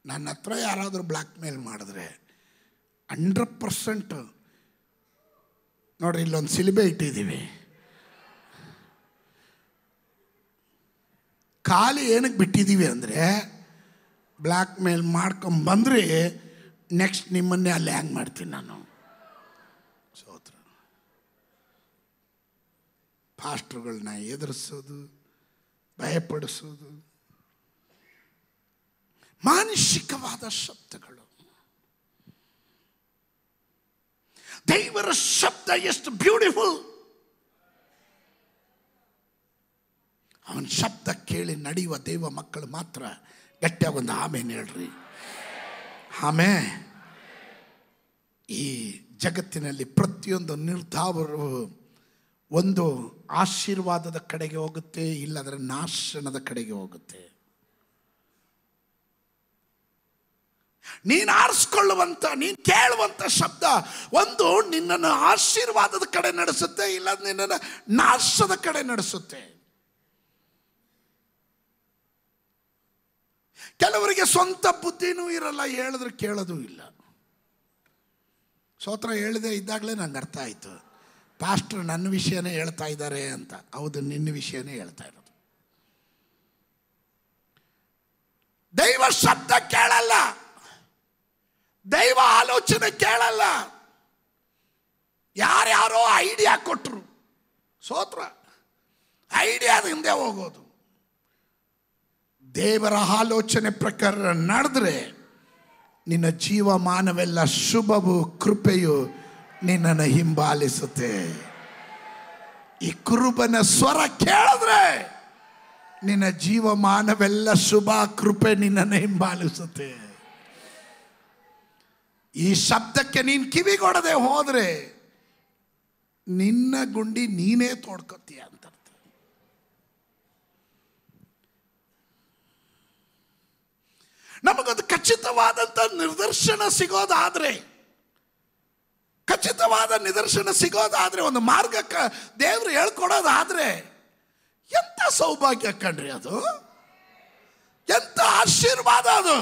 Speaker 1: ನನ್ನ ಹತ್ರ ಯಾರಾದರೂ ಬ್ಲ್ಯಾಕ್ ಮೇಲ್ ಮಾಡಿದ್ರೆ 100% ನೋಡ್ರಿ, ಇಲ್ಲೊಂದು ಸಿಲಿಬೆ ಇಟ್ಟಿದ್ದೀವಿ. ಖಾಲಿ ಏನಕ್ಕೆ ಬಿಟ್ಟಿದ್ದೀವಿ ಅಂದರೆ, ಬ್ಲ್ಯಾಕ್ ಮೇಲ್ ಮಾಡ್ಕೊಂಬಂದ್ರೆ ನೆಕ್ಸ್ಟ್ ನಿಮ್ಮನ್ನೇ ಅಲ್ಲಿ ಹ್ಯಾಂಗ್ ಮಾಡ್ತೀನಿ ನಾನು. ಸೋತ್ರ ಪಾಸ್ಟ್ರುಗಳನ್ನ ಎದುರಿಸೋದು, ಭಯಪಡಿಸೋದು, ಮಾನಸಿಕವಾದ ಶಬ್ದಗಳು. ದೇವರ ಶಬ್ದ ಎಷ್ಟು ಬ್ಯೂಟಿಫುಲ್. ಅವನ ಶಬ್ದ ಕೇಳಿ ನಡೆಯುವ ದೇವ ಮಕ್ಕಳು ಮಾತ್ರ ಗಟ್ಟಿಯಾಗಿ ಒಂದು ಆಮೇನ್ ಹೇಳ್ರಿ. ಆಮೇ. ಈ ಜಗತ್ತಿನಲ್ಲಿ ಪ್ರತಿಯೊಂದು ನಿರ್ಧಾರವು ಒಂದು ಆಶೀರ್ವಾದದ ಕಡೆಗೆ ಹೋಗುತ್ತೆ, ಇಲ್ಲದರ ನಾಶನದ ಕಡೆಗೆ ಹೋಗುತ್ತೆ. ನೀನು ಆರಿಸ್ಕೊಳ್ಳುವಂಥ, ನೀನು ಕೇಳುವಂಥ ಶಬ್ದ ಒಂದು ನಿನ್ನನ್ನು ಆಶೀರ್ವಾದದ ಕಡೆ ನಡೆಸುತ್ತೆ, ಇಲ್ಲ ನಿನ್ನನ್ನು ನಾಶದ ಕಡೆ ನಡೆಸುತ್ತೆ. ಕೆಲವರಿಗೆ ಸ್ವಂತ ಬುದ್ಧಿನೂ ಇರಲ್ಲ, ಹೇಳಿದ್ರೆ ಕೇಳೋದು ಇಲ್ಲ. ಸ್ತೋತ್ರ. ಹೇಳಿದೆ ಇದ್ದಾಗಲೇ ನಂಗೆ ಅರ್ಥ ಆಯಿತು, ಪಾಸ್ಟರ್ ನನ್ನ ವಿಷಯನೇ ಹೇಳ್ತಾ ಇದ್ದಾರೆ ಅಂತ. ಹೌದು, ನಿನ್ನ ವಿಷಯನೇ ಹೇಳ್ತಾ ಇರೋದು. ದೈವ ಶಬ್ದ ಕೇಳಲ್ಲ, ದೈವ ಆಲೋಚನೆ ಕೇಳಲ್ಲ. ಯಾರ್ಯಾರೋ ಐಡಿಯಾ ಕೊಟ್ಟರು, ಸ್ತೋತ್ರ, ಐಡಿಯಾದ ಹಿಂದೆ ಹೋಗೋದು. ದೇವರ ಆಲೋಚನೆ ಪ್ರಕಾರ ನಡೆದ್ರೆ ನಿನ್ನ ಜೀವಮಾನವೆಲ್ಲ ಶುಭವು ಕೃಪೆಯು ನಿನ್ನನ್ನು ಹಿಂಬಾಲಿಸುತ್ತೆ. ಈ ಕುರುಬನ ಸ್ವರ ಕೇಳಿದ್ರೆ ನಿನ್ನ ಜೀವಮಾನವೆಲ್ಲ ಶುಭ ಕೃಪೆ ನಿನ್ನನ್ನು ಹಿಂಬಾಲಿಸುತ್ತೆ. ಈ ಶಬ್ದಕ್ಕೆ ನೀನು ಕಿವಿಗೊಡದೆ ಹೋದ್ರೆ ನಿನ್ನ ಗುಂಡಿ ನೀನೇ ತೋಡ್ಕೊತೀಯ ಅಂತ. ನಮಗೊಂದು ಖಚಿತವಾದಂಥ ನಿದರ್ಶನ ಸಿಗೋದಾದ್ರೆ, ಒಂದು ಮಾರ್ಗಕ್ಕೆ ದೇವರು ಹೇಳ್ಕೊಡೋದಾದ್ರೆ ಎಂಥ ಸೌಭಾಗ್ಯ ಕಣ್ರಿ ಅದು, ಎಂಥ ಆಶೀರ್ವಾದ ಅದು.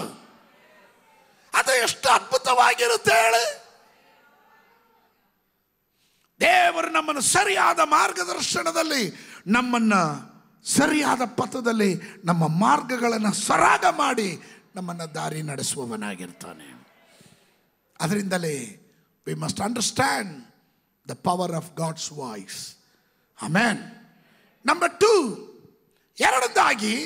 Speaker 1: ಅದು ಎಷ್ಟು ಅದ್ಭುತವಾಗಿರುತ್ತೆ ಹೇಳಿ. ದೇವರು ನಮ್ಮನ್ನು ಸರಿಯಾದ ಮಾರ್ಗದರ್ಶನದಲ್ಲಿ, ನಮ್ಮನ್ನು ಸರಿಯಾದ ಪಥದಲ್ಲಿ, ನಮ್ಮ ಮಾರ್ಗಗಳನ್ನು ಸರಾಗ ಮಾಡಿ ನಮ್ಮನ್ನು ದಾರಿ ನಡೆಸುವವನಾಗಿರ್ತಾನೆ. ಅದರಿಂದಲೇ we must understand the power of God's voice. Amen. Number 2, ಎರಡನೇದಾಗಿ,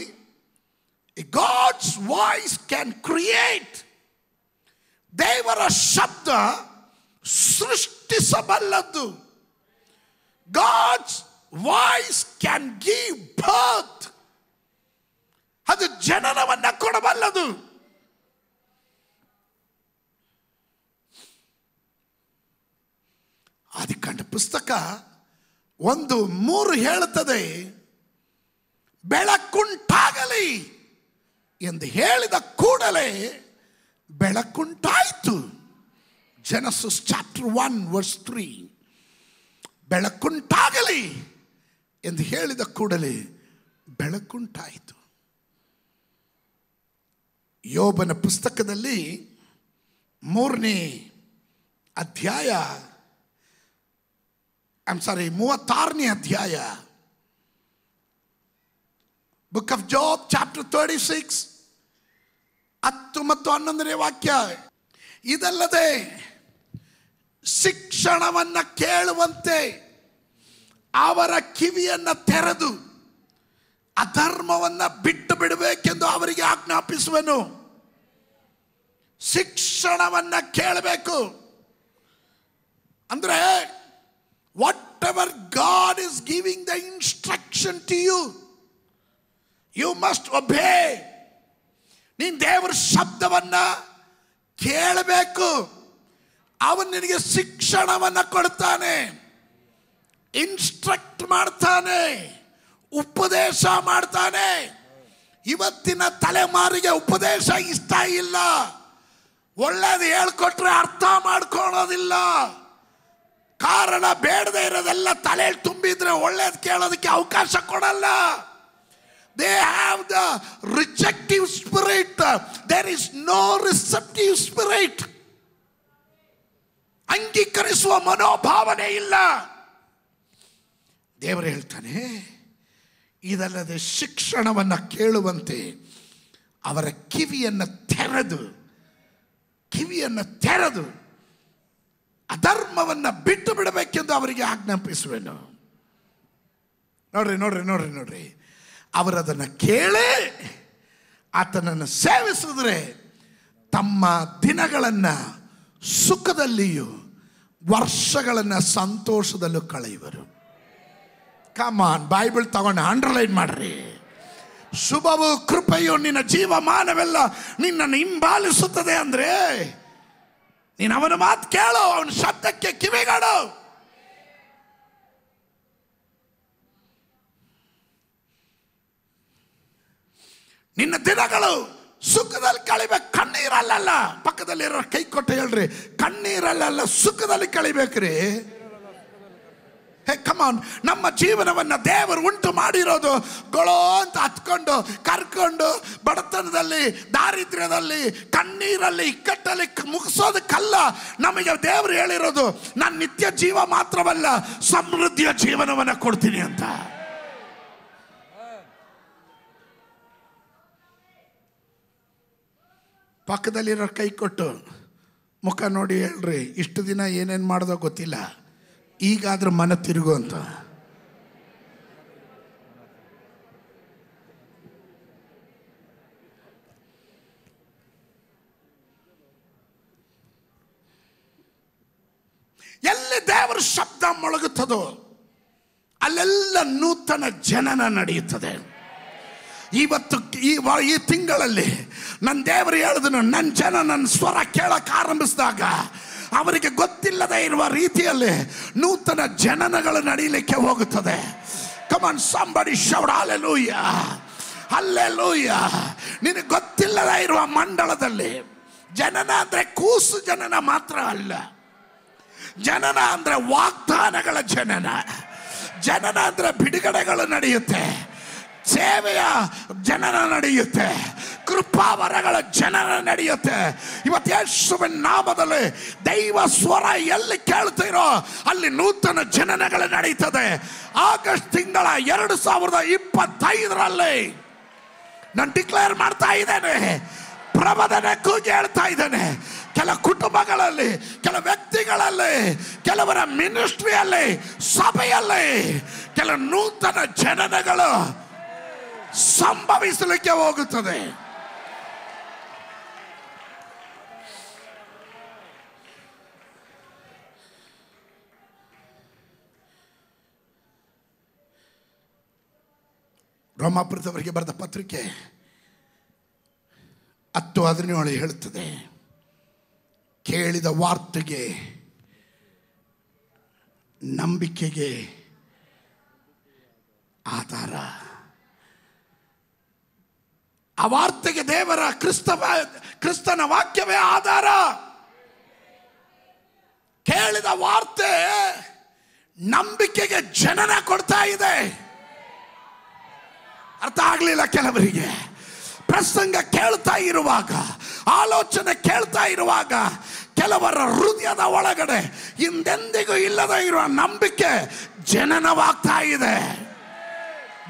Speaker 1: God's voice can create. ದೇವರ ಶಬ್ದ ಸೃಷ್ಟಿಸಬಲ್ಲದ್ದು. God's voice can give birth. ಅದು ಜನನವನ್ನು ಕೊಡಬಲ್ಲದು. ಆದಿಕಾಂಡ ಪುಸ್ತಕ 1:3 ಹೇಳುತ್ತದೆ, ಬೆಳಕುಂಟಾಗಲಿ ಎಂದು ಹೇಳಿದ ಕೂಡಲೇ ಬೆಳಕುಂಟಾಯಿತು. Genesis chapter 1 verse 3. ಬೆಳಕುಂಟಾಗಲಿ ಎಂದು ಹೇಳಿದ ಕೂಡಲೇ ಬೆಳಕುಂಟಾಯಿತು. ಯೋಬನ ಪುಸ್ತಕದಲ್ಲಿ 3ನೇ ಅಧ್ಯಾಯ, 36ನೇ ಅಧ್ಯಾಯ, ಬುಕ್ ಆಫ್ ಜಾಬ್ ಚಾಪ್ಟರ್ 36 10 ಮತ್ತು 11ನೇ ವಾಕ್ಯ. ಇದಲ್ಲದೆ ಶಿಕ್ಷಣವನ್ನು ಕೇಳುವಂತೆ ಅವರ ಕಿವಿಯನ್ನು ತೆರೆದು ಅಧರ್ಮವನ್ನು ಬಿಟ್ಟು ಬಿಡಬೇಕೆಂದು ಅವರಿಗೆ ಆಜ್ಞಾಪಿಸುವೆನು. ಶಿಕ್ಷಣವನ್ನು ಕೇಳಬೇಕು ಅಂದ್ರೆ, whatever God is giving the instruction to you, you must obey. ನೀನು ದೇವರ ಶಬ್ದವನ್ನು ಕೇಳಬೇಕು. ಅವನು ನಿನಗೆ ಶಿಕ್ಷಣವನ್ನು ಕೊಡ್ತಾನೆ, ಇನ್ಸ್ಟ್ರಕ್ಟ್ ಮಾಡ್ತಾನೆ, ಉಪದೇಶ ಮಾಡ್ತಾನೆ. ಇವತ್ತಿನ ತಲೆಮಾರಿಗೆ ಉಪದೇಶ ಇಷ್ಟ ಇಲ್ಲ. ಒಳ್ಳೇದು ಹೇಳ್ಕೊಟ್ರೆ ಅರ್ಥ ಮಾಡ್ಕೊಳ್ಳೋದಿಲ್ಲ. ಕಾರಣ ಬೇಡದೆ ಇರೋದೆಲ್ಲ ತಲೆಯಲ್ಲಿ ತುಂಬಿದ್ರೆ ಒಳ್ಳೇದು ಕೇಳೋದಕ್ಕೆ ಅವಕಾಶ ಕೊಡಲ್ಲ. They have the rejective spirit. There is no receptive spirit. ಅಂಗೀಕರಿಸುವ ಮನೋಭಾವನೆ ಇಲ್ಲ. ದೇವರು ಹೇಳ್ತಾನೆ, ಇದಲ್ಲದೆ ಶಿಕ್ಷಣವನ್ನು ಕೇಳುವಂತೆ ಅವರ ಕಿವಿಯನ್ನು ತೆರೆದು ಅಧರ್ಮವನ್ನು ಬಿಟ್ಟು ಬಿಡಬೇಕೆಂದು ಅವರಿಗೆ ಆಜ್ಞಾಪಿಸುವೆನು. ನೋಡ್ರಿ, ಅವರದನ್ನು ಕೇಳಿ ಆತನನ್ನು ಸೇವಿಸಿದ್ರೆ ತಮ್ಮ ದಿನಗಳನ್ನು ಸುಖದಲ್ಲಿಯೂ ವರ್ಷಗಳನ್ನು ಸಂತೋಷದಲ್ಲೂ ಕಳೆಯುವರು. ಕಮಾನ್, ಬೈಬಲ್ ತಗೊಂಡು ಅಂಡರ್ಲೈನ್ ಮಾಡ್ರಿ. ಶುಭವು ಕೃಪೆಯು ನಿನ್ನ ಜೀವಮಾನವೆಲ್ಲ ನಿನ್ನನ್ನು ಹಿಂಬಾಲಿಸುತ್ತದೆ ಅಂದ್ರೆ ನೀನು ಅವನ ಮಾತು ಕೇಳು, ಅವನ ಶಬ್ದಕ್ಕೆ ಕಿವಿಗಾಡು. ನಿನ್ನ ದಿನಗಳು ಸುಖದಲ್ಲಿ ಕಳಿಬೇಕು, ಕಣ್ಣೀರಲ್ಲ. ಪಕ್ಕದಲ್ಲಿರೋ ಕೈ ಕೊಟ್ಟು ಹೇಳ್ರಿ, ಕಣ್ಣೀರಲ್ಲ ಸುಖದಲ್ಲಿ ಕಳಿಬೇಕ್ರಿ. ಕಮಾನ್, ನಮ್ಮ ಜೀವನವನ್ನು ದೇವರು ಉಂಟು ಮಾಡಿರೋದು ಗೊಳೋ ಅಂತ ಹತ್ಕೊಂಡು ಕರ್ಕೊಂಡು ಬಡತನದಲ್ಲಿ, ದಾರಿದ್ರ್ಯದಲ್ಲಿ, ಕಣ್ಣೀರಲ್ಲಿ, ಇಕ್ಕಟ್ಟಲ್ಲಿ ಮುಗಿಸೋದಕ್ಕಲ್ಲ. ನಮಗೆ ದೇವರು ಹೇಳಿರೋದು ನಾನು ನಿತ್ಯ ಜೀವ ಮಾತ್ರವಲ್ಲ, ಸಮೃದ್ಧಿಯ ಜೀವನವನ್ನು ಕೊಡ್ತೀನಿ ಅಂತ. ಪಕ್ಕದಲ್ಲಿರೋ ಕೈ ಕೊಟ್ಟು ಮುಖ ನೋಡಿ ಹೇಳ್ರಿ, ಇಷ್ಟು ದಿನ ಏನೇನು ಮಾಡೋದೋ ಗೊತ್ತಿಲ್ಲ, ಈಗಾದ್ರೂ ಮನ ತಿರುಗು ಅಂತ. ಎಲ್ಲಿ ದೇವರ ಶಬ್ದ ಮೊಳಗುತ್ತದೋ ಅಲ್ಲೆಲ್ಲ ನೂತನ ಜನನ ನಡೆಯುತ್ತದೆ. ಇವತ್ತು ಈ ತಿಂಗಳಲ್ಲಿ ನನ್ನ ದೇವರು ಹೇಳಿದನು, ನನ್ನ ಜನ ನನ್ನ ಸ್ವರ ಕೇಳಕ್ಕೆ ಆರಂಭಿಸಿದಾಗ ಅವರಿಗೆ ಗೊತ್ತಿಲ್ಲದೆ ಇರುವ ರೀತಿಯಲ್ಲಿ ನೂತನ ಜನನಗಳು ನಡೀಲಿಕ್ಕೆ ಹೋಗುತ್ತದೆ. Come on somebody shout hallelujah, hallelujah. ನಿನಗೆ ಗೊತ್ತಿಲ್ಲದೆ ಇರುವ ಮಂಡಳದಲ್ಲಿ ಜನನ ಅಂದ್ರೆ ಕೂಸು ಜನನ ಮಾತ್ರ ಅಲ್ಲ, ಜನನ ಅಂದ್ರೆ ವಾಗ್ದಾನಗಳ ಜನನ ಅಂದ್ರೆ ಬಿಡುಗಡೆಗಳು ನಡೆಯುತ್ತೆ, ಸೇವೆಯ ಜನನ ನಡೆಯುತ್ತೆ, ಕೃಪಾವರಗಳ ಜನನ ನಡೆಯುತ್ತೆ. ಇವತ್ತು ಯೇಸುವಿನ ನಾಮದಲ್ಲಿ ದೈವ ಸ್ವರ ಎಲ್ಲಿ ಕೇಳ್ತೀರೋ ಅಲ್ಲಿ ನೂತನ ಜನನಗಳು ನಡೀತದೆ. ಆಗಸ್ಟ್ ತಿಂಗಳ 2025ರಲ್ಲಿ ನಾನು ಡಿಕ್ಲೇರ್ ಮಾಡ್ತಾ ಇದ್ದೇನೆ, ಪ್ರಬಂಧನೆ ಕೂಗಿ ಹೇಳ್ತಾ ಇದ್ದೇನೆ, ಕೆಲ ಕುಟುಂಬಗಳಲ್ಲಿ, ಕೆಲ ವ್ಯಕ್ತಿಗಳಲ್ಲಿ, ಕೆಲವರ ಮಿನಿಸ್ಟ್ರಿಯಲ್ಲಿ, ಸಭೆಯಲ್ಲಿ ಕೆಲ ನೂತನ ಜನನಗಳು ಸಂಭವಿಸಲಿಕ್ಕೆ ಹೋಗುತ್ತದೆ. ರೋಮಾಪುರದವರಿಗೆ ಬರೆದ ಪತ್ರಿಕೆ 10:17 ಹೇಳುತ್ತದೆ, ಕೇಳಿದ ವಾರ್ತೆಗೆ ನಂಬಿಕೆಗೆ ಆಧಾರ. ಆ ವಾರ್ತೆಗೆ ದೇವರ ಕ್ರಿಸ್ತನ ವಾಕ್ಯವೇ ಆಧಾರ. ಕೇಳಿದ ವಾರ್ತೆ ನಂಬಿಕೆಗೆ ಜನನ ಕೊಡ್ತಾ ಇದೆ. ಅರ್ಥ ಆಗಲಿಲ್ಲ ಕೆಲವರಿಗೆ. ಪ್ರಸಂಗ ಕೇಳ್ತಾ ಇರುವಾಗ, ಆಲೋಚನೆ ಕೇಳ್ತಾ ಇರುವಾಗ ಕೆಲವರ ಹೃದಯದ ಒಳಗಡೆ ಹಿಂದೆಂದಿಗೂ ಇಲ್ಲದೆ ಇರುವ ನಂಬಿಕೆ ಜನನವಾಗ್ತಾ ಇದೆ.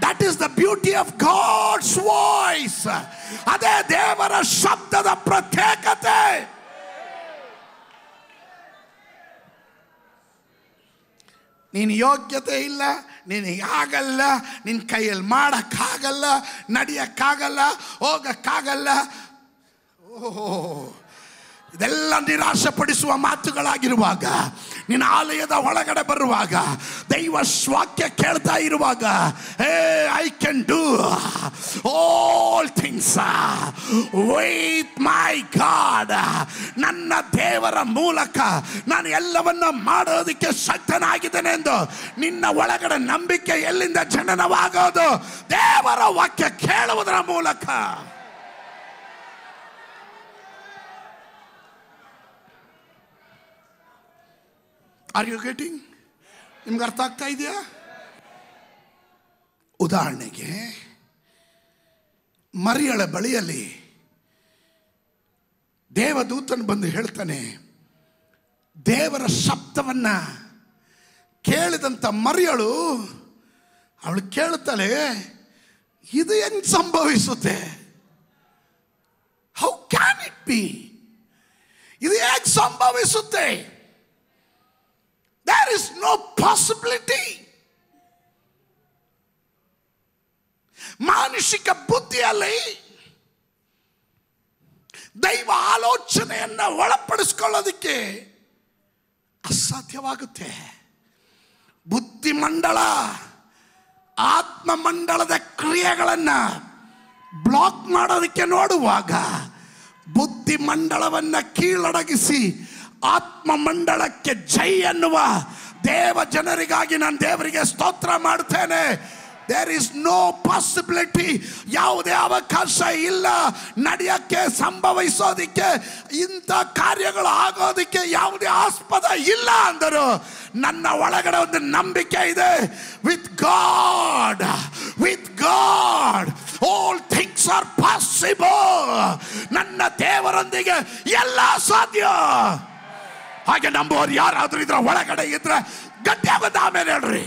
Speaker 1: That is the beauty of God's voice. ಅದೇ ದೇವರ ಶಬ್ದದ ಪ್ರತ್ಯೇಕತೆ. ನೀನು ಯೋಗ್ಯತೆ ಇಲ್ಲ, ನಿನಗೆ ಆಗಲ್ಲ, ನಿನ್ನ ಕೈಯಲ್ಲಿ ಮಾಡೋಕ್ಕಾಗಲ್ಲ, ನಡೆಯೋಕ್ಕಾಗಲ್ಲ, ಹೋಗಕ್ಕಾಗಲ್ಲ, ಓಹೋ, ಇದೆಲ್ಲ ನಿರಾಶೆ ಪಡಿಸುವ ಮಾತುಗಳಾಗಿರುವಾಗ, ನಿನ್ನ ಆಲಯದ ಒಳಗಡೆ ಬರುವಾಗ, ದೈವ ವಾಕ್ಯ ಕೇಳ್ತಾ ಇರುವಾಗ, I can do all things with my god, ನನ್ನ ದೇವರ ಮೂಲಕ ನಾನು ಎಲ್ಲವನ್ನ ಮಾಡೋದಕ್ಕೆ ಶಕ್ತನಾಗಿದ್ದೇನೆ ಎಂದು ನಿನ್ನ ಒಳಗಡೆ ನಂಬಿಕೆ ಎಲ್ಲಿಂದ ಜನನವಾಗೋದು? ದೇವರ ವಾಕ್ಯ ಕೇಳುವುದರ ಮೂಲಕ. Are you getting? ನಿಮ್ಗೆ ಅರ್ಥ ಆಗ್ತಾ ಇದೆಯಾ? ಉದಾಹರಣೆಗೆ ಮರಿಯಳ ಬಳಿಯಲ್ಲಿ ದೇವದೂತನು ಬಂದು ಹೇಳ್ತಾನೆ, ದೇವರ ಶಬ್ದವನ್ನ ಕೇಳಿದಂಥ ಮರಿಯಳು ಅವಳು ಕೇಳುತ್ತಾಳೆ, ಇದು ಹೆಂಗ್ ಸಂಭವಿಸುತ್ತೆ? How can it be? ಇದು ಹೇಗೆ ಸಂಭವಿಸುತ್ತೆ? There is no possibility. ಮಾನುಷಿಕ ಬುದ್ಧಿಯಲ್ಲಿ ದೈವ ಆಲೋಚನೆಯನ್ನ ಒಳಪಡಿಸ್ಕೊಳ್ಳೋದಕ್ಕೆ ಅಸಾಧ್ಯವಾಗುತ್ತೆ. ಬುದ್ಧಿಮಂಡಲ ಆತ್ಮಮಂಡಲದ ಕ್ರಿಯೆಗಳನ್ನ ಬ್ಲಾಕ್ ಮಾಡೋದಕ್ಕೆ ನೋಡುವಾಗ ಬುದ್ಧಿಮಂಡಲವನ್ನ ಕೀಳಡಗಿಸಿ ಆತ್ಮಮಂಡಲಕ್ಕೆ ಜೈ ಅನ್ನುವ ದೇವ ಜನರಿಗಾಗಿ ನಾನು ದೇವರಿಗೆ ಸ್ತೋತ್ರ ಮಾಡುತ್ತೇನೆ. There is no possibility. ಯಾವುದೇ ಅವಕಾಶ ಇಲ್ಲ ನಡೆಯಕ್ಕೆ, ಸಂಭವಿಸೋದಿಕ್ಕೆ, ಇಂಥ ಕಾರ್ಯಗಳು ಆಗೋದಿಕ್ಕೆ ಯಾವುದೇ ಆಸ್ಪದ ಇಲ್ಲ ಅಂದರು. ನನ್ನ ಒಳಗಡೆ ಒಂದು ನಂಬಿಕೆ ಇದೆ. With god all things are possible. ನನ್ನ ದೇವರೊಂದಿಗೆ ಎಲ್ಲ ಸಾಧ್ಯ. ಹಾಗೆ ನಂಬುವವರು ಯಾರಾದ್ರೂ ಇದ್ರ ಒಳಗಡೆ ಇದ್ರೆ ಗಟ್ಟಿಯಾಗೋದು ಆಮೇಲೆ ಹೇಳ್ರಿ.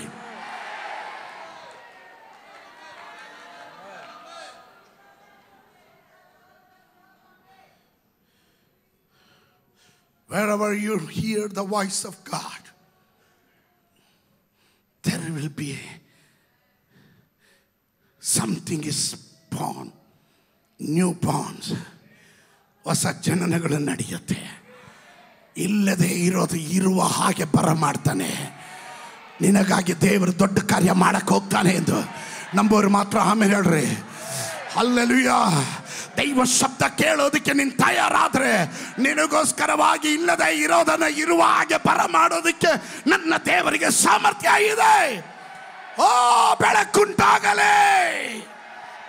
Speaker 1: Wherever you hear the voice of God, there will be something is born, newborns. ಹೊಸ ಜನನಗಳು ನಡೆಯುತ್ತೆ. ಇಲ್ಲದೆ ಇರೋದು ಇರುವ ಹಾಗೆ ಬರಮಾಡ್ತಾನೆ. ನಿನಗಾಗಿ ದೇವರು ದೊಡ್ಡ ಕಾರ್ಯ ಮಾಡಕ್ಕೆ ಹೋಗ್ತಾನೆ ಎಂದು ನಂಬೋರು ಮಾತ್ರ ಆಮೇಲೆ ಹೇಳ್ರಿ. ಹಲ್ಲೆಲೂಯಾ. ದೈವ ಶಬ್ದ ಕೇಳೋದಕ್ಕೆ ನೀನು ತಯಾರಾದ್ರೆ ನಿನಗೋಸ್ಕರವಾಗಿ ಇಲ್ಲದೆ ಇರೋದನ್ನ ಇರುವ ಹಾಗೆ ಬರಮಾಡೋದಕ್ಕೆ ನನ್ನ ದೇವರಿಗೆ ಸಾಮರ್ಥ್ಯ ಇದೆ. ಓ, ಬೆಳಕುಂಟಾಗಲೇ.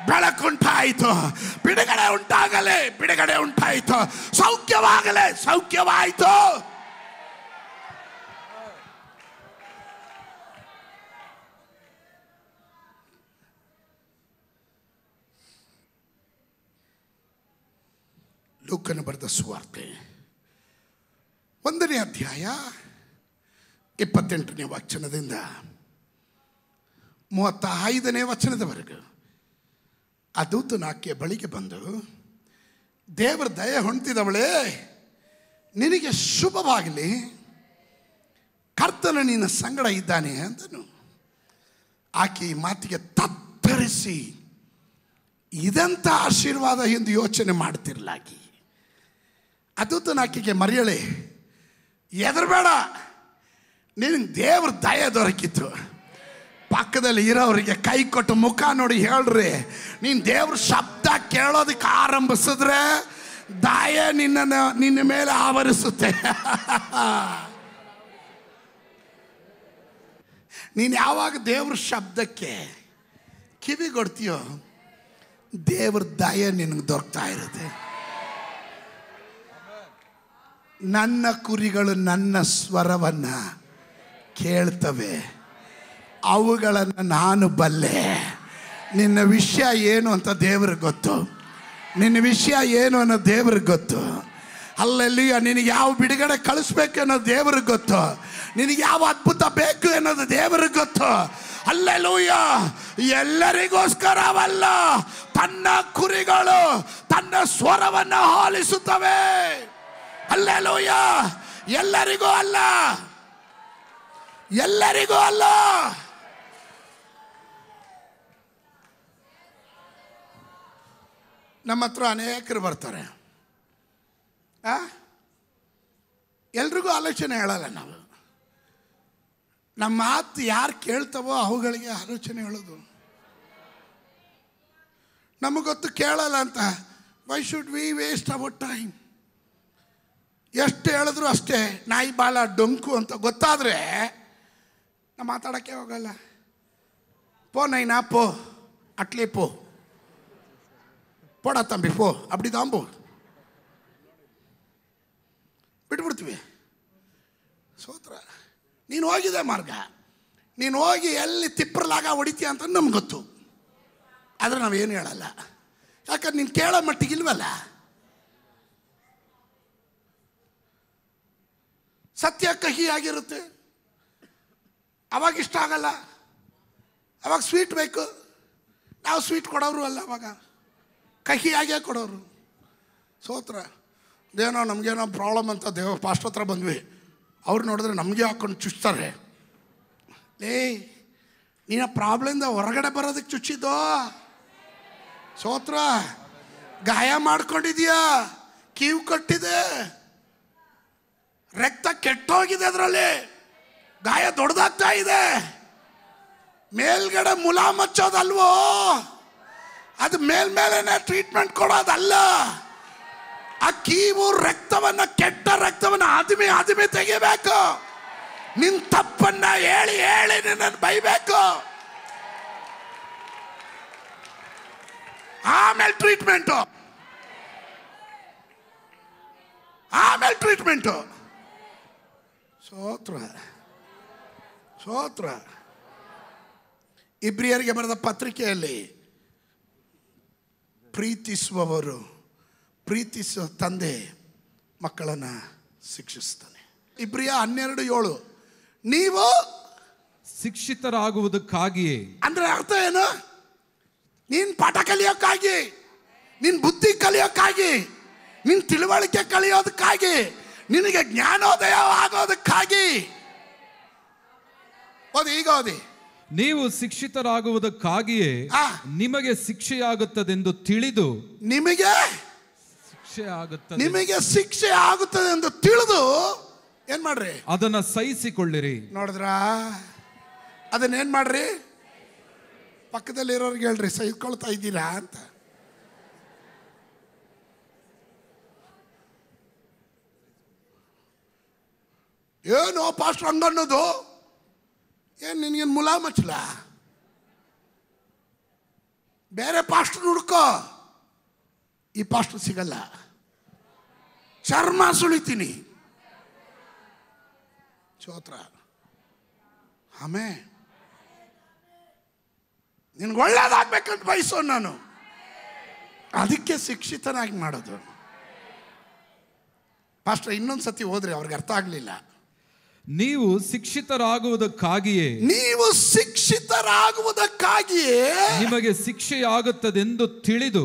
Speaker 1: ಬೆಳಕುಂಟಾಯಿತು. ಬಿಡುಗಡೆ ಉಂಟಾಗಲೇ. ಬಿಡುಗಡೆ ಉಂಟಾಯಿತು. ಸೌಖ್ಯವಾಗಲೇ. ಸೌಖ್ಯವಾಯಿತು. ಲೂಕನು ಬರೆದ ಸುವಾರ್ತೆ 1ನೇ ಅಧ್ಯಾಯ 28ನೇ ವಚನದಿಂದ 35ನೇ ವಚನದವರೆಗೂ ಆ ದೂತನ ಆಕೆಯ ಬಳಿಗೆ ಬಂದು, ದೇವರ ದಯೆ ಹೊಂದಿದವಳೇ, ನಿನಗೆ ಶುಭವಾಗಲಿ, ಕರ್ತನು ನಿನ್ನ ಸಂಗಡ ಇದ್ದಾನೆ ಅಂದನು. ಆಕೆ ಈ ಮಾತಿಗೆ ತತ್ತರಿಸಿ ಇದಂಥ ಆಶೀರ್ವಾದ ಎಂದು ಯೋಚನೆ ಮಾಡ್ತಿರ್ಲಾಗಿ ಅದೂತನ ಆಕೆಗೆ, ಮರಿಯಳೆ ಹೆದರಬೇಡ, ನಿನಗೆ ದೇವ್ರ ದಯೆ ದೊರಕಿತ್ತು. ಪಕ್ಕದಲ್ಲಿ ಇರೋರಿಗೆ ಕೈ ಕೊಟ್ಟು ಮುಖ ನೋಡಿ ಹೇಳ್ರಿ, ನೀನು ದೇವ್ರ ಶಬ್ದ ಕೇಳೋದಕ್ಕೆ ಆರಂಭಿಸಿದ್ರೆ ದಯೆ ನಿನ್ನ ಮೇಲೆ ಆವರಿಸುತ್ತೆ. ನೀನು ಯಾವಾಗ ದೇವ್ರ ಶಬ್ದಕ್ಕೆ ಕಿವಿಗೊಡ್ತೀಯೋ ದೇವ್ರ ದಯೆ ನಿನಗೆ ದೊರಕ್ತಾ ಇರುತ್ತೆ. ನನ್ನ ಕುರಿಗಳು ನನ್ನ ಸ್ವರವನ್ನ ಕೇಳ್ತವೆ, ಅವುಗಳನ್ನು ನಾನು ಬಲ್ಲೆ. ನಿನ್ನ ವಿಷಯ ಏನು ಅಂತ ದೇವ್ರಿಗೆ ಗೊತ್ತು. ನಿನ್ನ ವಿಷಯ ಏನು ಅನ್ನೋ ದೇವ್ರಿಗೆ ಗೊತ್ತು. ಅಲ್ಲಲ್ಲಿ ನಿನಗೆ ಯಾವ ಬಿಡುಗಡೆ ಕಳಿಸ್ಬೇಕು ಅನ್ನೋದು ದೇವ್ರಿಗೆ ಗೊತ್ತು. ನಿನಗೆ ಯಾವ ಅದ್ಭುತ ಬೇಕು ಅನ್ನೋದು ದೇವ್ರಿಗೆ ಗೊತ್ತು. ಹಲ್ಲೆಲೂಯಾ. ಎಲ್ಲರಿಗೋಸ್ಕರವಲ್ಲ, ತನ್ನ ಕುರಿಗಳು ತನ್ನ ಸ್ವರವನ್ನು ಆಲಿಸುತ್ತವೆ. ಹಲ್ಲೆಲೂಯಾ. ಎಲ್ಲರಿಗೂ ಅಲ್ಲ, ಎಲ್ಲರಿಗೂ ಅಲ್ಲ. ನಮ್ಮ ಹತ್ರ ಅನೇಕರು ಬರ್ತಾರೆ, ಎಲ್ರಿಗೂ ಆಲೋಚನೆ ಹೇಳಲ್ಲ ನಾವು. ನಮ್ಮ ಮಾತು ಯಾರು ಕೇಳ್ತವೋ ಅವುಗಳಿಗೆ ಆಲೋಚನೆ ಹೇಳೋದು. ನಮಗೊತ್ತು ಕೇಳಲ್ಲ ಅಂತ. Why should we waste our time? ಎಷ್ಟು ಹೇಳಿದ್ರು ಅಷ್ಟೇ, ನಾಯಿ ಬಾಲ ಡೊಂಕು ಅಂತ ಗೊತ್ತಾದರೆ ನಾ ಮಾತಾಡೋಕ್ಕೆ ಹೋಗಲ್ಲ. ಪೋ ನೈನಾ ಪೋ, ಅಟ್ಲೇ ಪೋ, ಪೋಡ ತಂಬಿ ಪೋ, ಅಬ್ಡಿದಾಂಬು ಬಿಟ್ಬಿಡ್ತೀವಿ. ಸೋತ್ರ ನೀನು ಹೋಗಿದೆ ಮಾರ್ಗ, ನೀನು ಹೋಗಿ ಎಲ್ಲಿ ತಿಪ್ಪರ್ಲಾಗ ಹೊಡಿತೀಯ ಅಂತ ನಮ್ಗೆ ಗೊತ್ತು. ಆದರೆ ನಾವೇನು ಹೇಳಲ್ಲ, ಯಾಕಂದ್ರೆ ನೀನು ಕೇಳೋ ಮಟ್ಟಿಗಿಲ್ವಲ್ಲ. ಸತ್ಯ ಕಹಿಯಾಗಿರುತ್ತೆ. ಅವಾಗ ಇಷ್ಟ ಆಗಲ್ಲ, ಅವಾಗ ಸ್ವೀಟ್ ಬೇಕು. ನಾವು ಸ್ವೀಟ್ ಕೊಡೋರು ಅಲ್ಲ, ಅವಾಗ ಕಹಿಯಾಗೇ ಕೊಡೋರು. ಸ್ತೋತ್ರ. ಏನೋ ನಮಗೇನೋ ಪ್ರಾಬ್ಲಮ್ ಅಂತ ಪಾಸ್ಟರ್ ಹತ್ರ ಬಂದ್ವಿ. ಅವ್ರು ನೋಡಿದ್ರೆ ನಮಗೆ ಹಾಕೊಂಡು ಚುಚ್ತಾರೆ. ನೀನು ಪ್ರಾಬ್ಲಮಿಂದ ಹೊರಗಡೆ ಬರೋದಕ್ಕೆ ಚುಚ್ಚಿದ್ದೋ. ಸ್ತೋತ್ರ. ಗಾಯ ಮಾಡ್ಕೊಂಡಿದ್ಯಾ, ಕೀವು ಕಟ್ಟಿದೆ, ರಕ್ತ ಕೆಟ್ಟೋಗಿದೆ, ಅದರಲ್ಲಿ ಗಾಯ ದೊಡ್ಡದಾಗ್ತಾ ಇದೆ. ಮೇಲ್ಗಡೆ ಮುಲಾಮ್ ಹಚ್ಚೋದಲ್ವೋ, ಅದು ಮೇಲ್ಮೇಲೆ ಟ್ರೀಟ್ಮೆಂಟ್ ಕೊಡೋದಲ್ಲ. ಆ ಕೀವು ರಕ್ತವನ್ನ, ಕೆಟ್ಟ ರಕ್ತವನ್ನ ಆದಿಮೆ ತೆಗಿಬೇಕು. ನಿನ್ ತಪ್ಪನ್ನ ಹೇಳಿ ಹೇಳಿ ನಿನ್ನನ್ನು ಬೈಬೇಕು. ಆಮೇಲೆ ಟ್ರೀಟ್ಮೆಂಟು, ಆಮೇಲೆ ಟ್ರೀಟ್ಮೆಂಟು. ಸ್ತೋತ್ರ, ಸ್ತೋತ್ರ. ಇಬ್ರಿಯರಿಗೆ ಬರೆದ ಪತ್ರಿಕೆಯಲ್ಲಿ ಪ್ರೀತಿಸುವವರು, ಪ್ರೀತಿಸುವ ತಂದೆ ಮಕ್ಕಳನ್ನು ಶಿಕ್ಷಿಸ್ತಾನೆ. ಇಬ್ರಿಯ 12:7. ನೀವು
Speaker 2: ಶಿಕ್ಷಿತರಾಗುವುದಕ್ಕಾಗಿಯೇ. ಅಂದ್ರೆ
Speaker 1: ಅರ್ಥ ಏನು? ನೀನ್ ಪಾಠ ಕಲಿಯೋಕ್ಕಾಗಿ, ನಿನ್ ಬುದ್ಧಿ ಕಲಿಯೋಕ್ಕಾಗಿ, ನಿನ್ ತಿಳುವಳಿಕೆ ಕಲಿಯೋದಕ್ಕಾಗಿ, ನಿನಗೆ ಜ್ಞಾನೋದಯ ಆಗೋದಕ್ಕಾಗಿ. ಓದಿ, ಈಗ ಓದಿ.
Speaker 2: ನೀವು ಶಿಕ್ಷಿತರಾಗುವುದಕ್ಕಾಗಿಯೇ ನಿಮಗೆ ಶಿಕ್ಷೆಯಾಗುತ್ತದೆಂದು ತಿಳಿದು,
Speaker 1: ನಿಮಗೆ ಶಿಕ್ಷೆ ಆಗುತ್ತದೆ ಎಂದು ತಿಳಿದು ಏನ್ ಮಾಡ್ರಿ?
Speaker 2: ಅದನ್ನ ಸಹಿಸಿಕೊಳ್ಳಿರಿ.
Speaker 1: ನೋಡಿದ್ರ? ಅದನ್ನೇನ್ ಮಾಡ್ರಿ? ಪಕ್ಕದಲ್ಲಿ ಇರೋರ್ಗೆ ಹೇಳ್ರಿ, ಸಹಿಸ್ಕೊಳ್ತಾ ಇದ್ದೀರಾ ಅಂತ. ಏನು ಪಾಸ್ಟರ್ ಹಂಗನ್ನೋದು? ಏನ್ ನಿನ್ಗೇನು ಮುಲಾಮ್ ಹಚ್ಚಲ? ಬೇರೆ ಪಾಸ್ಟರ್ ಹುಡ್ಕೋ, ಈ ಪಾಸ್ಟರ್ ಸಿಗಲ್ಲ. ಚರ್ಮ ಸುಳಿತೀನಿ. ಸ್ತೋತ್ರ. ಆಮೇಲೆ ನಿನ್ಗೆ ಒಳ್ಳೇದಾಗ್ಬೇಕಂತ ಬಯಸೋ ನಾನು, ಅದಕ್ಕೆ ಶಿಕ್ಷಿತನಾಗಿ ಮಾಡೋದು. ಪಾಸ್ಟರ್ ಇನ್ನೊಂದು ಸತಿ ಹೋದ್ರೆ ಅವ್ರಿಗೆ ಅರ್ಥ ಆಗ್ಲಿಲ್ಲ.
Speaker 2: ನೀವು ಶಿಕ್ಷಿತರಾಗುವುದಕ್ಕಾಗಿಯೇ,
Speaker 1: ನೀವು ಶಿಕ್ಷಿತರಾಗುವುದಕ್ಕಾಗಿಯೇ
Speaker 2: ನಿಮಗೆ ಶಿಕ್ಷೆಯಾಗುತ್ತದೆಂದು ತಿಳಿದು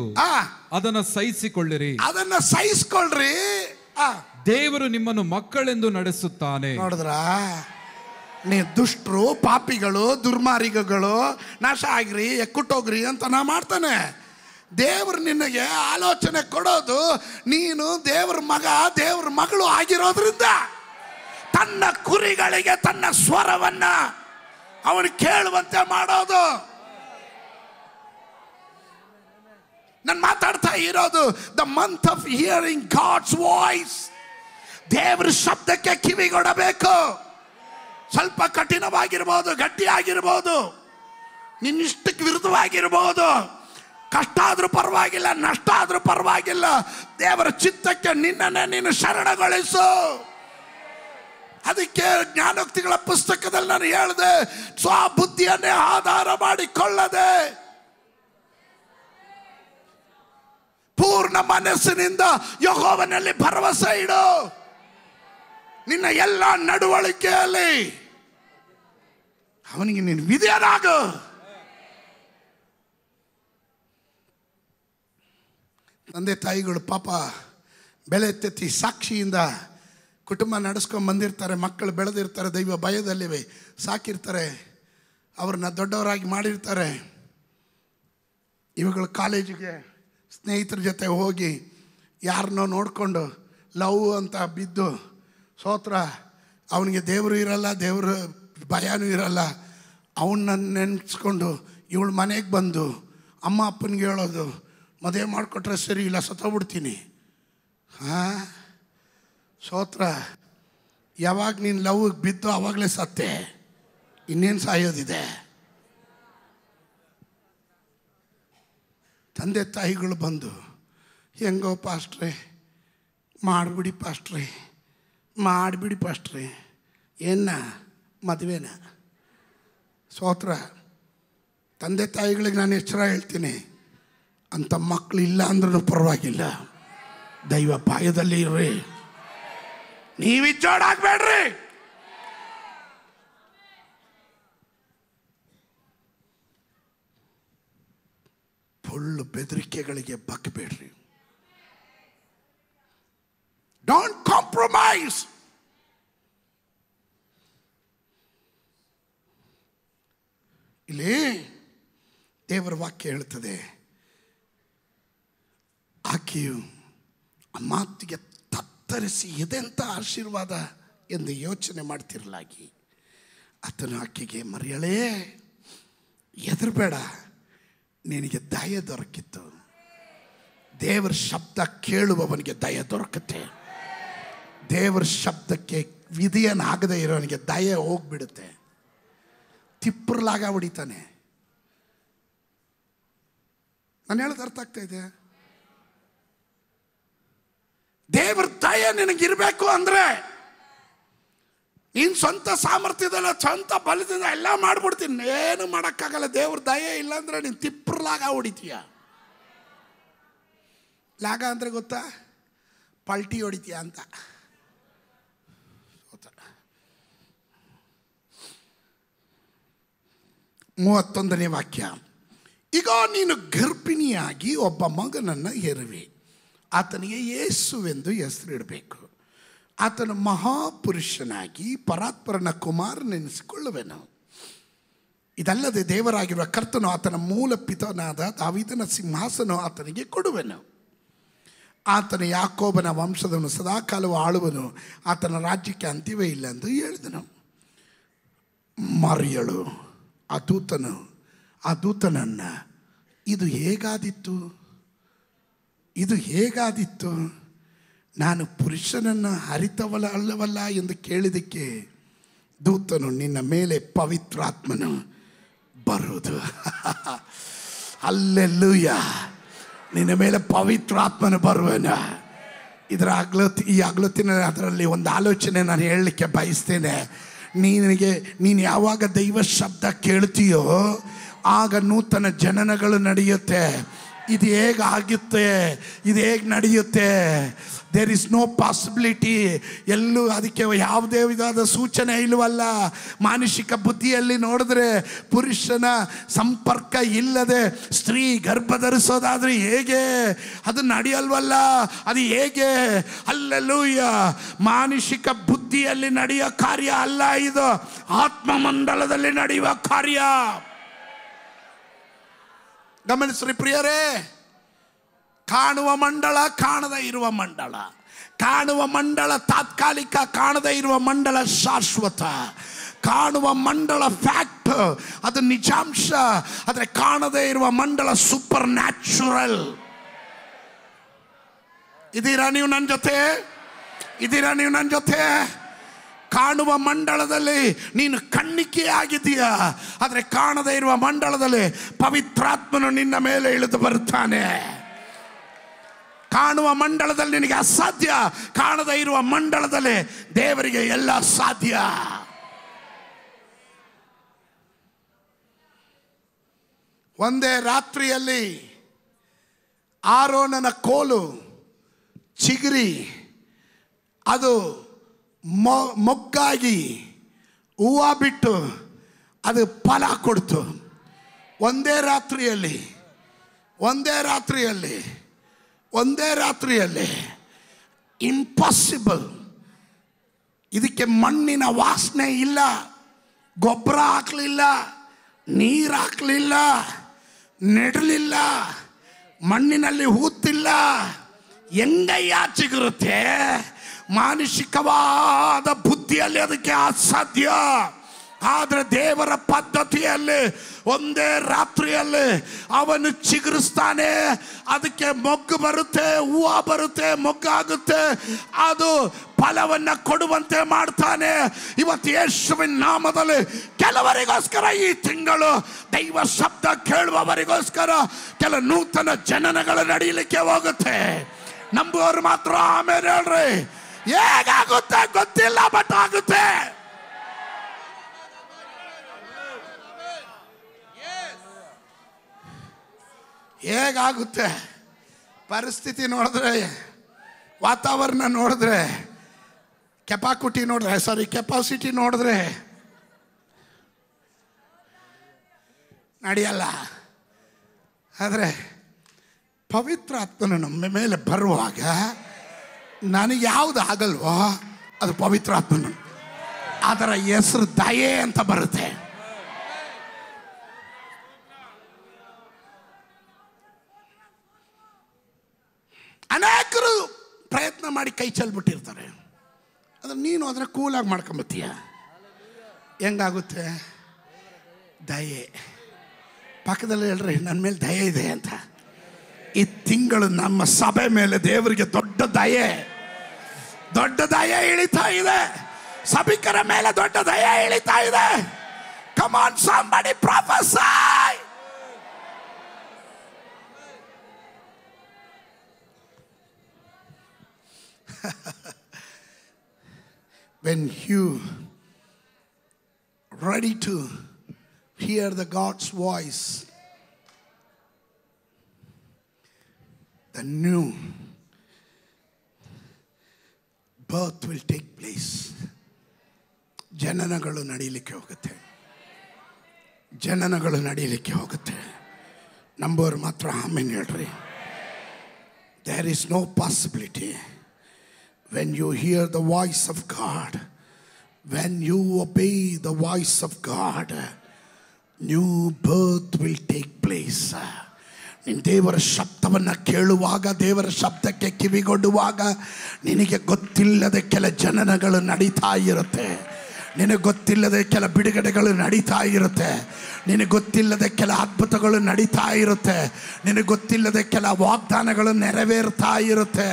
Speaker 2: ಅದನ್ನ ಸಹಿಸಿಕೊಳ್ಳಿರಿ.
Speaker 1: ಅದನ್ನ ಸಹಿಸಿಕೊಳ್ಳ್ರಿ.
Speaker 2: ದೇವರು ನಿಮ್ಮನ್ನು ಮಕ್ಕಳೆಂದು ನಡೆಸುತ್ತಾನೆ.
Speaker 1: ನೋಡಿದ್ರ? ನೀ ದುಷ್ಟರು, ಪಾಪಿಗಳು, ದುರ್ಮಾರ್ಗಗಳು, ನಾಶ ಆಗ್ರಿ, ಎಕ್ಕುಟ್ಟೋಗ್ರಿ ಅಂತ ನಾ ಮಾಡ್ತಾನೆ. ದೇವರು ನಿನಗೆ ಆಲೋಚನೆ ಕೊಡೋದು, ನೀನು ದೇವ್ರ ಮಗ, ದೇವ್ರ ಮಗಳು ಆಗಿರೋದ್ರಿಂದ ತನ್ನ ಕುರಿಗಳಿಗೆ ತನ್ನ ಸ್ವರವನ್ನ ಅವನು ಕೇಳುವಂತೆ ಮಾಡೋದು. ನಾನು ಮಾತಾಡ್ತಾ ಇರೋದು the month of hearing God's voice. ದೇವರ ಶಬ್ದಕ್ಕೆ ಕಿವಿಗೊಡಬೇಕು. ಸ್ವಲ್ಪ ಕಠಿಣವಾಗಿರ್ಬೋದು, ಗಟ್ಟಿಯಾಗಿರ್ಬೋದು, ನಿನ್ನಿಷ್ಟಕ್ಕೆ ವಿರುದ್ಧವಾಗಿರ್ಬೋದು, ಕಷ್ಟ ಆದ್ರೂ ಪರವಾಗಿಲ್ಲ, ನಷ್ಟ ಆದ್ರೂ ಪರವಾಗಿಲ್ಲ, ದೇವರ ಚಿತ್ತಕ್ಕೆ ನಿನ್ನನ್ನೇ ನೀನು ಶರಣಗೊಳಿಸು. ಅದಕ್ಕೆ ಜ್ಞಾನೋಕ್ತಿಗಳ ಪುಸ್ತಕದಲ್ಲಿ ನಾನು ಹೇಳಿದೆ, ಸ್ವಬುದ್ಧಿಯನ್ನೇ ಆಧಾರ ಮಾಡಿಕೊಳ್ಳದೆ ಪೂರ್ಣ ಮನಸ್ಸಿನಿಂದ ಯೆಹೋವನಲ್ಲಿ ಭರವಸೆ ಇಡು. ನಿನ್ನ ಎಲ್ಲ ನಡವಳಿಕೆಯಲ್ಲಿ ಅವನಿಗೆ ನೀನು ವಿಧೇಯನಾಗು. ತಂದೆ ತಾಯಿಗಳು ಪಾಪ ಬೆಳೆ ತೆತ್ತಿ ಸಾಕ್ಷಿಯಿಂದ ಕುಟುಂಬ ನಡೆಸ್ಕೊಂಡು ಬಂದಿರ್ತಾರೆ. ಮಕ್ಕಳು ಬೆಳೆದಿರ್ತಾರೆ, ದೈವ ಭಯದಲ್ಲಿ ಸಾಕಿರ್ತಾರೆ, ಅವ್ರನ್ನ ದೊಡ್ಡವರಾಗಿ ಮಾಡಿರ್ತಾರೆ. ಇವುಗಳು ಕಾಲೇಜಿಗೆ ಸ್ನೇಹಿತರ ಜೊತೆ ಹೋಗಿ ಯಾರನ್ನೋ ನೋಡಿಕೊಂಡು ಲವ್ ಅಂತ ಬಿದ್ದು, ಸ್ತೋತ್ರ, ಅವನಿಗೆ ದೇವರು ಇರಲ್ಲ, ದೇವರು ಭಯನೂ ಇರಲ್ಲ. ಅವನ್ನ ನೆನೆಸ್ಕೊಂಡು ಇವಳು ಮನೆಗೆ ಬಂದು ಅಮ್ಮ ಅಪ್ಪನಿಗೆ ಹೇಳೋದು, ಮದುವೆ ಮಾಡಿಕೊಟ್ರೆ ಸರಿ, ಇಲ್ಲ ಸತ್ತೋಗ್ಬಿಡ್ತೀನಿ. ಸ್ತೋತ್ರ. ಯಾವಾಗ ನೀನು ಲವ್ಗೆ ಬಿದ್ದು ಆವಾಗಲೇ ಸತ್ತೆ, ಇನ್ನೇನು ಸಾಯೋದಿದೆ? ತಂದೆ ತಾಯಿಗಳು ಬಂದು, ಹೆಂಗೋ ಪಾಸ್ಟ್ರೆ ಮಾಡಿಬಿಡಿ ಪಾಸ್ಟ್ರೆ, ಮಾಡಿಬಿಡಿ ಪಾಸ್ಟ್ರೆ, ಏನ ಮದುವೆನ? ಸ್ತೋತ್ರ. ತಂದೆ ತಾಯಿಗಳಿಗೆ ನಾನು ಎಚ್ಚರ ಹೇಳ್ತೀನಿ, ಅಂಥ ಮಕ್ಕಳು ಇಲ್ಲ ಅಂದ್ರೂ ಪರವಾಗಿಲ್ಲ, ದೈವ ಭಯದಲ್ಲಿ ಇರ್ರಿ. ನೀವಿಜ್ಜೋಡಾಗ್ಬೇಡ್ರಿ. ಪೊಳ್ಳು ಬೆದರಿಕೆಗಳಿಗೆ ಬಗ್ಬೇಡ್ರಿ. Don't compromise. ಇಲ್ಲಿ ದೇವರ ವಾಕ್ಯ ಹೇಳ್ತದೆ, ಆಕೆಯು ಆ ಮಾತಿಗೆ ತತ್ತರಿಸಿ ಇದೆಂಥ ಆಶೀರ್ವಾದ ಎಂದು ಯೋಚನೆ ಮಾಡ್ತಿರಲಾಗಿ ಆತನು ಆಕೆಗೆ, ಮರಿಯಳೇ ಹೆದರಬೇಡ, ನಿನಗೆ ದಯ ದೊರಕಿತ್ತು. ದೇವರ ಶಬ್ದ ಕೇಳುವವನಿಗೆ ದಯ ದೊರಕುತ್ತೆ. ದೇವರ ಶಬ್ದಕ್ಕೆ ವಿಧಿಯನ್ನಾಗದೇ ಇರೋನಿಗೆ ದಯ ಹೋಗ್ಬಿಡುತ್ತೆ. ತಿಪ್ಪರ್ಲಾಗ ಹೊಡಿತಾನೆ. ನಾನು ಹೇಳೋದು ಅರ್ಥ ಆಗ್ತಾ ಇದೆ? ದೇವರ ದಯ ನಿನಗಿರ್ಬೇಕು ಅಂದ್ರೆ ನೀನು ಸ್ವಂತ ಸಾಮರ್ಥ್ಯದಲ್ಲ, ಸ್ವಂತ ಬಲದಿಂದ ಎಲ್ಲ ಮಾಡ್ಬಿಡ್ತೀನಿ, ಏನು ಮಾಡೋಕ್ಕಾಗಲ್ಲ. ದೇವ್ರ ದಯ ಇಲ್ಲ ಅಂದ್ರೆ ನೀನು ತಿಪ್ಪರ್ಲಾಗ ಹೊಡಿತೀಯ. ಲಾಗ ಅಂದ್ರೆ ಗೊತ್ತಾ? ಪಲ್ಟಿ ಹೊಡಿತೀಯ ಅಂತ. 31ನೇ ವಾಕ್ಯ, ಈಗ ನೀನು ಗರ್ಭಿಣಿಯಾಗಿ ಒಬ್ಬ ಮಗನನ್ನು ಹೆರುವೆ, ಆತನಿಗೆ ಯೇಸುವೆಂದು ಹೆಸರಿಡಬೇಕು. ಆತನು ಮಹಾಪುರುಷನಾಗಿ ಪರಾತ್ಪರನ ಕುಮಾರನೆನಿಸಿಕೊಳ್ಳುವೆನು. ಇದಲ್ಲದೆ ದೇವರಾಗಿರುವ ಕರ್ತನು ಆತನ ಮೂಲ ಪಿತನಾದ ದಾವೀದನ ಸಿಂಹಾಸನ ಆತನಿಗೆ ಕೊಡುವೆನು. ಆತನ ಯಾಕೋಬನ ವಂಶದವನು ಸದಾಕಾಲವು ಆಳುವನು, ಆತನ ರಾಜ್ಯಕ್ಕೆ ಅಂತ್ಯವೇ ಇಲ್ಲ ಎಂದು ಹೇಳಿದನು. ಮರಿಯಳು ಆ ದೂತನನ್ನು ಇದು ಹೇಗಾದಿತ್ತು, ನಾನು ಪುರುಷನನ್ನು ಅರಿತವಲ್ಲ ಎಂದು ಕೇಳಿದಕ್ಕೆ ದೂತನು, ನಿನ್ನ ಮೇಲೆ ಪವಿತ್ರಾತ್ಮನು ಬರುವುದು. ಅಲ್ಲೆಲ್ಲೂಯ, ನಿನ್ನ ಮೇಲೆ ಪವಿತ್ರಾತ್ಮನು ಬರುವನು. ಈ ಅಗ್ಲತ್ತಿನ ಅದರಲ್ಲಿ ಒಂದು ಆಲೋಚನೆ ನಾನು ಹೇಳಲಿಕ್ಕೆ ಬಯಸ್ತೇನೆ. ನೀನು ಯಾವಾಗ ದೈವ ಶಬ್ದ ಕೇಳ್ತೀಯೋ ಆಗ ನೂತನ ಜನನಗಳು ನಡೆಯುತ್ತೆ. ಇದು ಹೇಗಾಗುತ್ತೆ, ಇದು ಹೇಗೆ ನಡೆಯುತ್ತೆ? There is no possibility. ಎಲ್ಲೂ ಅದಕ್ಕೆ ಯಾವುದೇ ವಿಧವಾದ ಸೂಚನೆ ಇಲ್ಲವಲ್ಲ. ಮಾನಸಿಕ ಬುದ್ಧಿಯಲ್ಲಿ ನೋಡಿದ್ರೆ ಪುರುಷನ ಸಂಪರ್ಕ ಇಲ್ಲದೆ ಸ್ತ್ರೀ ಗರ್ಭ ಧರಿಸೋದಾದ್ರೆ ಹೇಗೆ? ಅದು ನಡೆಯಲ್ವಲ್ಲ. ಅದು ಹೇಗೆ? ಅಲ್ಲೆಲ್ಲೂಯ್ಯ, ಮಾನಸಿಕ ಬುದ್ಧಿಯಲ್ಲಿ ನಡೆಯೋ ಕಾರ್ಯ ಅಲ್ಲ ಇದು, ಆತ್ಮ ಮಂಡಲದಲ್ಲಿ ನಡೆಯುವ ಕಾರ್ಯ. ಗಮನಿಸ್ರಿ ಪ್ರಿಯರೇ, ಕಾಣುವ ಮಂಡಳ, ಕಾಣದೇ ಇರುವ ಮಂಡಳ. ಕಾಣುವ ಮಂಡಳ ತಾತ್ಕಾಲಿಕ, ಕಾಣದೇ ಇರುವ ಮಂಡಳ ಶಾಶ್ವತ. ಕಾಣುವ ಮಂಡಳ ಫ್ಯಾಕ್ಟ್, ಅದು ನಿಜಾಂಶ. ಆದರೆ ಕಾಣದೇ ಇರುವ ಮಂಡಳ ಸೂಪರ್ ನ್ಯಾಚುರಲ್. ಇದೀರಾ ನೀವು ನನ್ನ ಜೊತೆ? ಕಾಣುವ ಮಂಡಳದಲ್ಲಿ ನೀನು ಕಣ್ಣಿಕೆ ಆಗಿದೀಯಾ, ಆದರೆ ಕಾಣದೇ ಇರುವ ಮಂಡಳದಲ್ಲಿ ಪವಿತ್ರಾತ್ಮನು ನಿನ್ನ ಮೇಲೆ ಇಳಿದು ಬರುತ್ತಾನೆ. ಕಾಣುವ ಮಂಡಳದಲ್ಲಿ ನಿನಗೆ ಅಸಾಧ್ಯ, ಕಾಣದೇ ಇರುವ ಮಂಡಳದಲ್ಲಿ ದೇವರಿಗೆ ಎಲ್ಲ ಸಾಧ್ಯ. ಒಂದೇ ರಾತ್ರಿಯಲ್ಲಿ ಆರೋನನ ಕೋಲು ಚಿಗುರಿ ಅದು ಮೊಗ್ಗಾಗಿ ಹೂವು ಬಿಟ್ಟು ಅದು ಫಲ ಕೊಡ್ತು. ಒಂದೇ ರಾತ್ರಿಯಲ್ಲಿ ಇಂಪಾಸಿಬಲ್. ಇದಕ್ಕೆ ಮಣ್ಣಿನ ವಾಸನೆ ಇಲ್ಲ, ಗೊಬ್ಬರ ಹಾಕಲಿಲ್ಲ, ನೀರು ಹಾಕಲಿಲ್ಲ, ನೆಡಲಿಲ್ಲ, ಮಣ್ಣಿನಲ್ಲಿ ಹೂತಿಲ್ಲ. ಹೆಂಗಯ್ಯ ಚಿಗುರುತ್ತೆ? ಮಾನಸಿಕವಾದ ಬುದ್ಧಿಯಲ್ಲಿ ಅದಕ್ಕೆ ಅಸಾಧ್ಯ. ಆದರೆ ದೇವರ ಪದ್ಧತಿಯಲ್ಲಿ ಒಂದೇ ರಾತ್ರಿಯಲ್ಲಿ ಅವನು ಚಿಗುರಿಸ್ತಾನೆ. ಅದಕ್ಕೆ ಮೊಗ್ಗು ಬರುತ್ತೆ, ಹೂವು ಬರುತ್ತೆ, ಮೊಗ್ಗಾಗುತ್ತೆ, ಅದು ಫಲವನ್ನು ಕೊಡುವಂತೆ ಮಾಡ್ತಾನೆ. ಇವತ್ತು ಯೇಸುವಿನ ನಾಮದಲ್ಲಿ ಕೆಲವರಿಗೋಸ್ಕರ ಈ ತಿಂಗಳು ದೈವ ಶಬ್ದ ಕೇಳುವವರಿಗೋಸ್ಕರ ಕೆಲ ನೂತನ ಜನನಗಳು ನಡೆಯಲಿಕ್ಕೆ ಹೋಗುತ್ತೆ. ನಂಬುವವರು ಮಾತ್ರ ಆಮೇಲೆ ಹೇಳ್ರಿ. ಹೇಗಾಗುತ್ತೆ ಗೊತ್ತಿಲ್ಲ, ಬಟ್ ಆಗುತ್ತೆ. ಹೇಗಾಗುತ್ತೆ? ಪರಿಸ್ಥಿತಿ ನೋಡಿದ್ರೆ, ವಾತಾವರಣ ನೋಡಿದ್ರೆ ಕೆಪಾಸಿಟಿ ನೋಡಿದ್ರೆ ನಡೆಯಲ್ಲ. ಆದರೆ ಪವಿತ್ರ ಆತ್ಮನು ನಮ್ಮ ಮೇಲೆ ಬರುವಾಗ ನನಗೆ ಯಾವುದು ಆಗಲ್ವೋ ಅದು ಪವಿತ್ರ ಆತ್ಮನು. ಅದರ ಹೆಸರು ದಯೆ ಅಂತ ಬರುತ್ತೆ. ಅನೇಕರು ಪ್ರಯತ್ನ ಮಾಡಿ ಕೈ ಚೆಲ್ಬಿಟ್ಟಿರ್ತಾರೆ. ಅದು ನೀನು ಅದನ್ನ ಕೂಲಾಗಿ ಮಾಡ್ಕೊಂಬತ್ತೀಯ. ಹೆಂಗಾಗುತ್ತೆ? ದಯೆ. ಪಕ್ಕದಲ್ಲಿ ಹೇಳ್ರಿ, ನನ್ನ ಮೇಲೆ ದಯೆ ಇದೆ ಅಂತ. ಈ ತಿಂಗಳು ನಮ್ಮ ಸಭೆ ಮೇಲೆ ದೇವರಿಗೆ ದೊಡ್ಡ ದಯೆ ಇಳಿತಾ ಇದೆ. ಸಭಿಕರ ಮೇಲೆ ದೊಡ್ಡ ದಯೆ ಇಳಿತಾ ಇದೆ. Come on, somebody prophesy. When you ready to hear the God's voice, the new birth will take place. ಜನನಗಳು ನಡೀಲಿಕ್ಕೆ ಹೋಗುತ್ತೆ. ನಂಬೋರು ಮಾತ್ರ ಆಮೇಲೆ ಹೇಳ್ರಿ. There is no possibility. When you hear the voice of God, when you obey the voice of God, new birth will take place. ನೀನು ದೇವರ ಶಬ್ದವನ್ನು ಕೇಳುವಾಗ, ದೇವರ ಶಬ್ದಕ್ಕೆ ಕಿವಿಗೊಡುವಾಗ ನಿನಗೆ ಗೊತ್ತಿಲ್ಲದೆ ಕೆಲ ಜನನಗಳು ನಡೀತಾ ಇರುತ್ತೆ. ನಿನಗೆ ಗೊತ್ತಿಲ್ಲದೆ ಕೆಲ ಬಿಡುಗಡೆಗಳು ನಡೀತಾ ಇರುತ್ತೆ. ನಿನಗೆ ಗೊತ್ತಿಲ್ಲದೆ ಕೆಲ ಅದ್ಭುತಗಳು ನಡೀತಾ ಇರುತ್ತೆ. ನಿನಗೆ ಗೊತ್ತಿಲ್ಲದೆ ಕೆಲ ವಾಗ್ದಾನಗಳು ನೆರವೇರ್ತಾ ಇರುತ್ತೆ.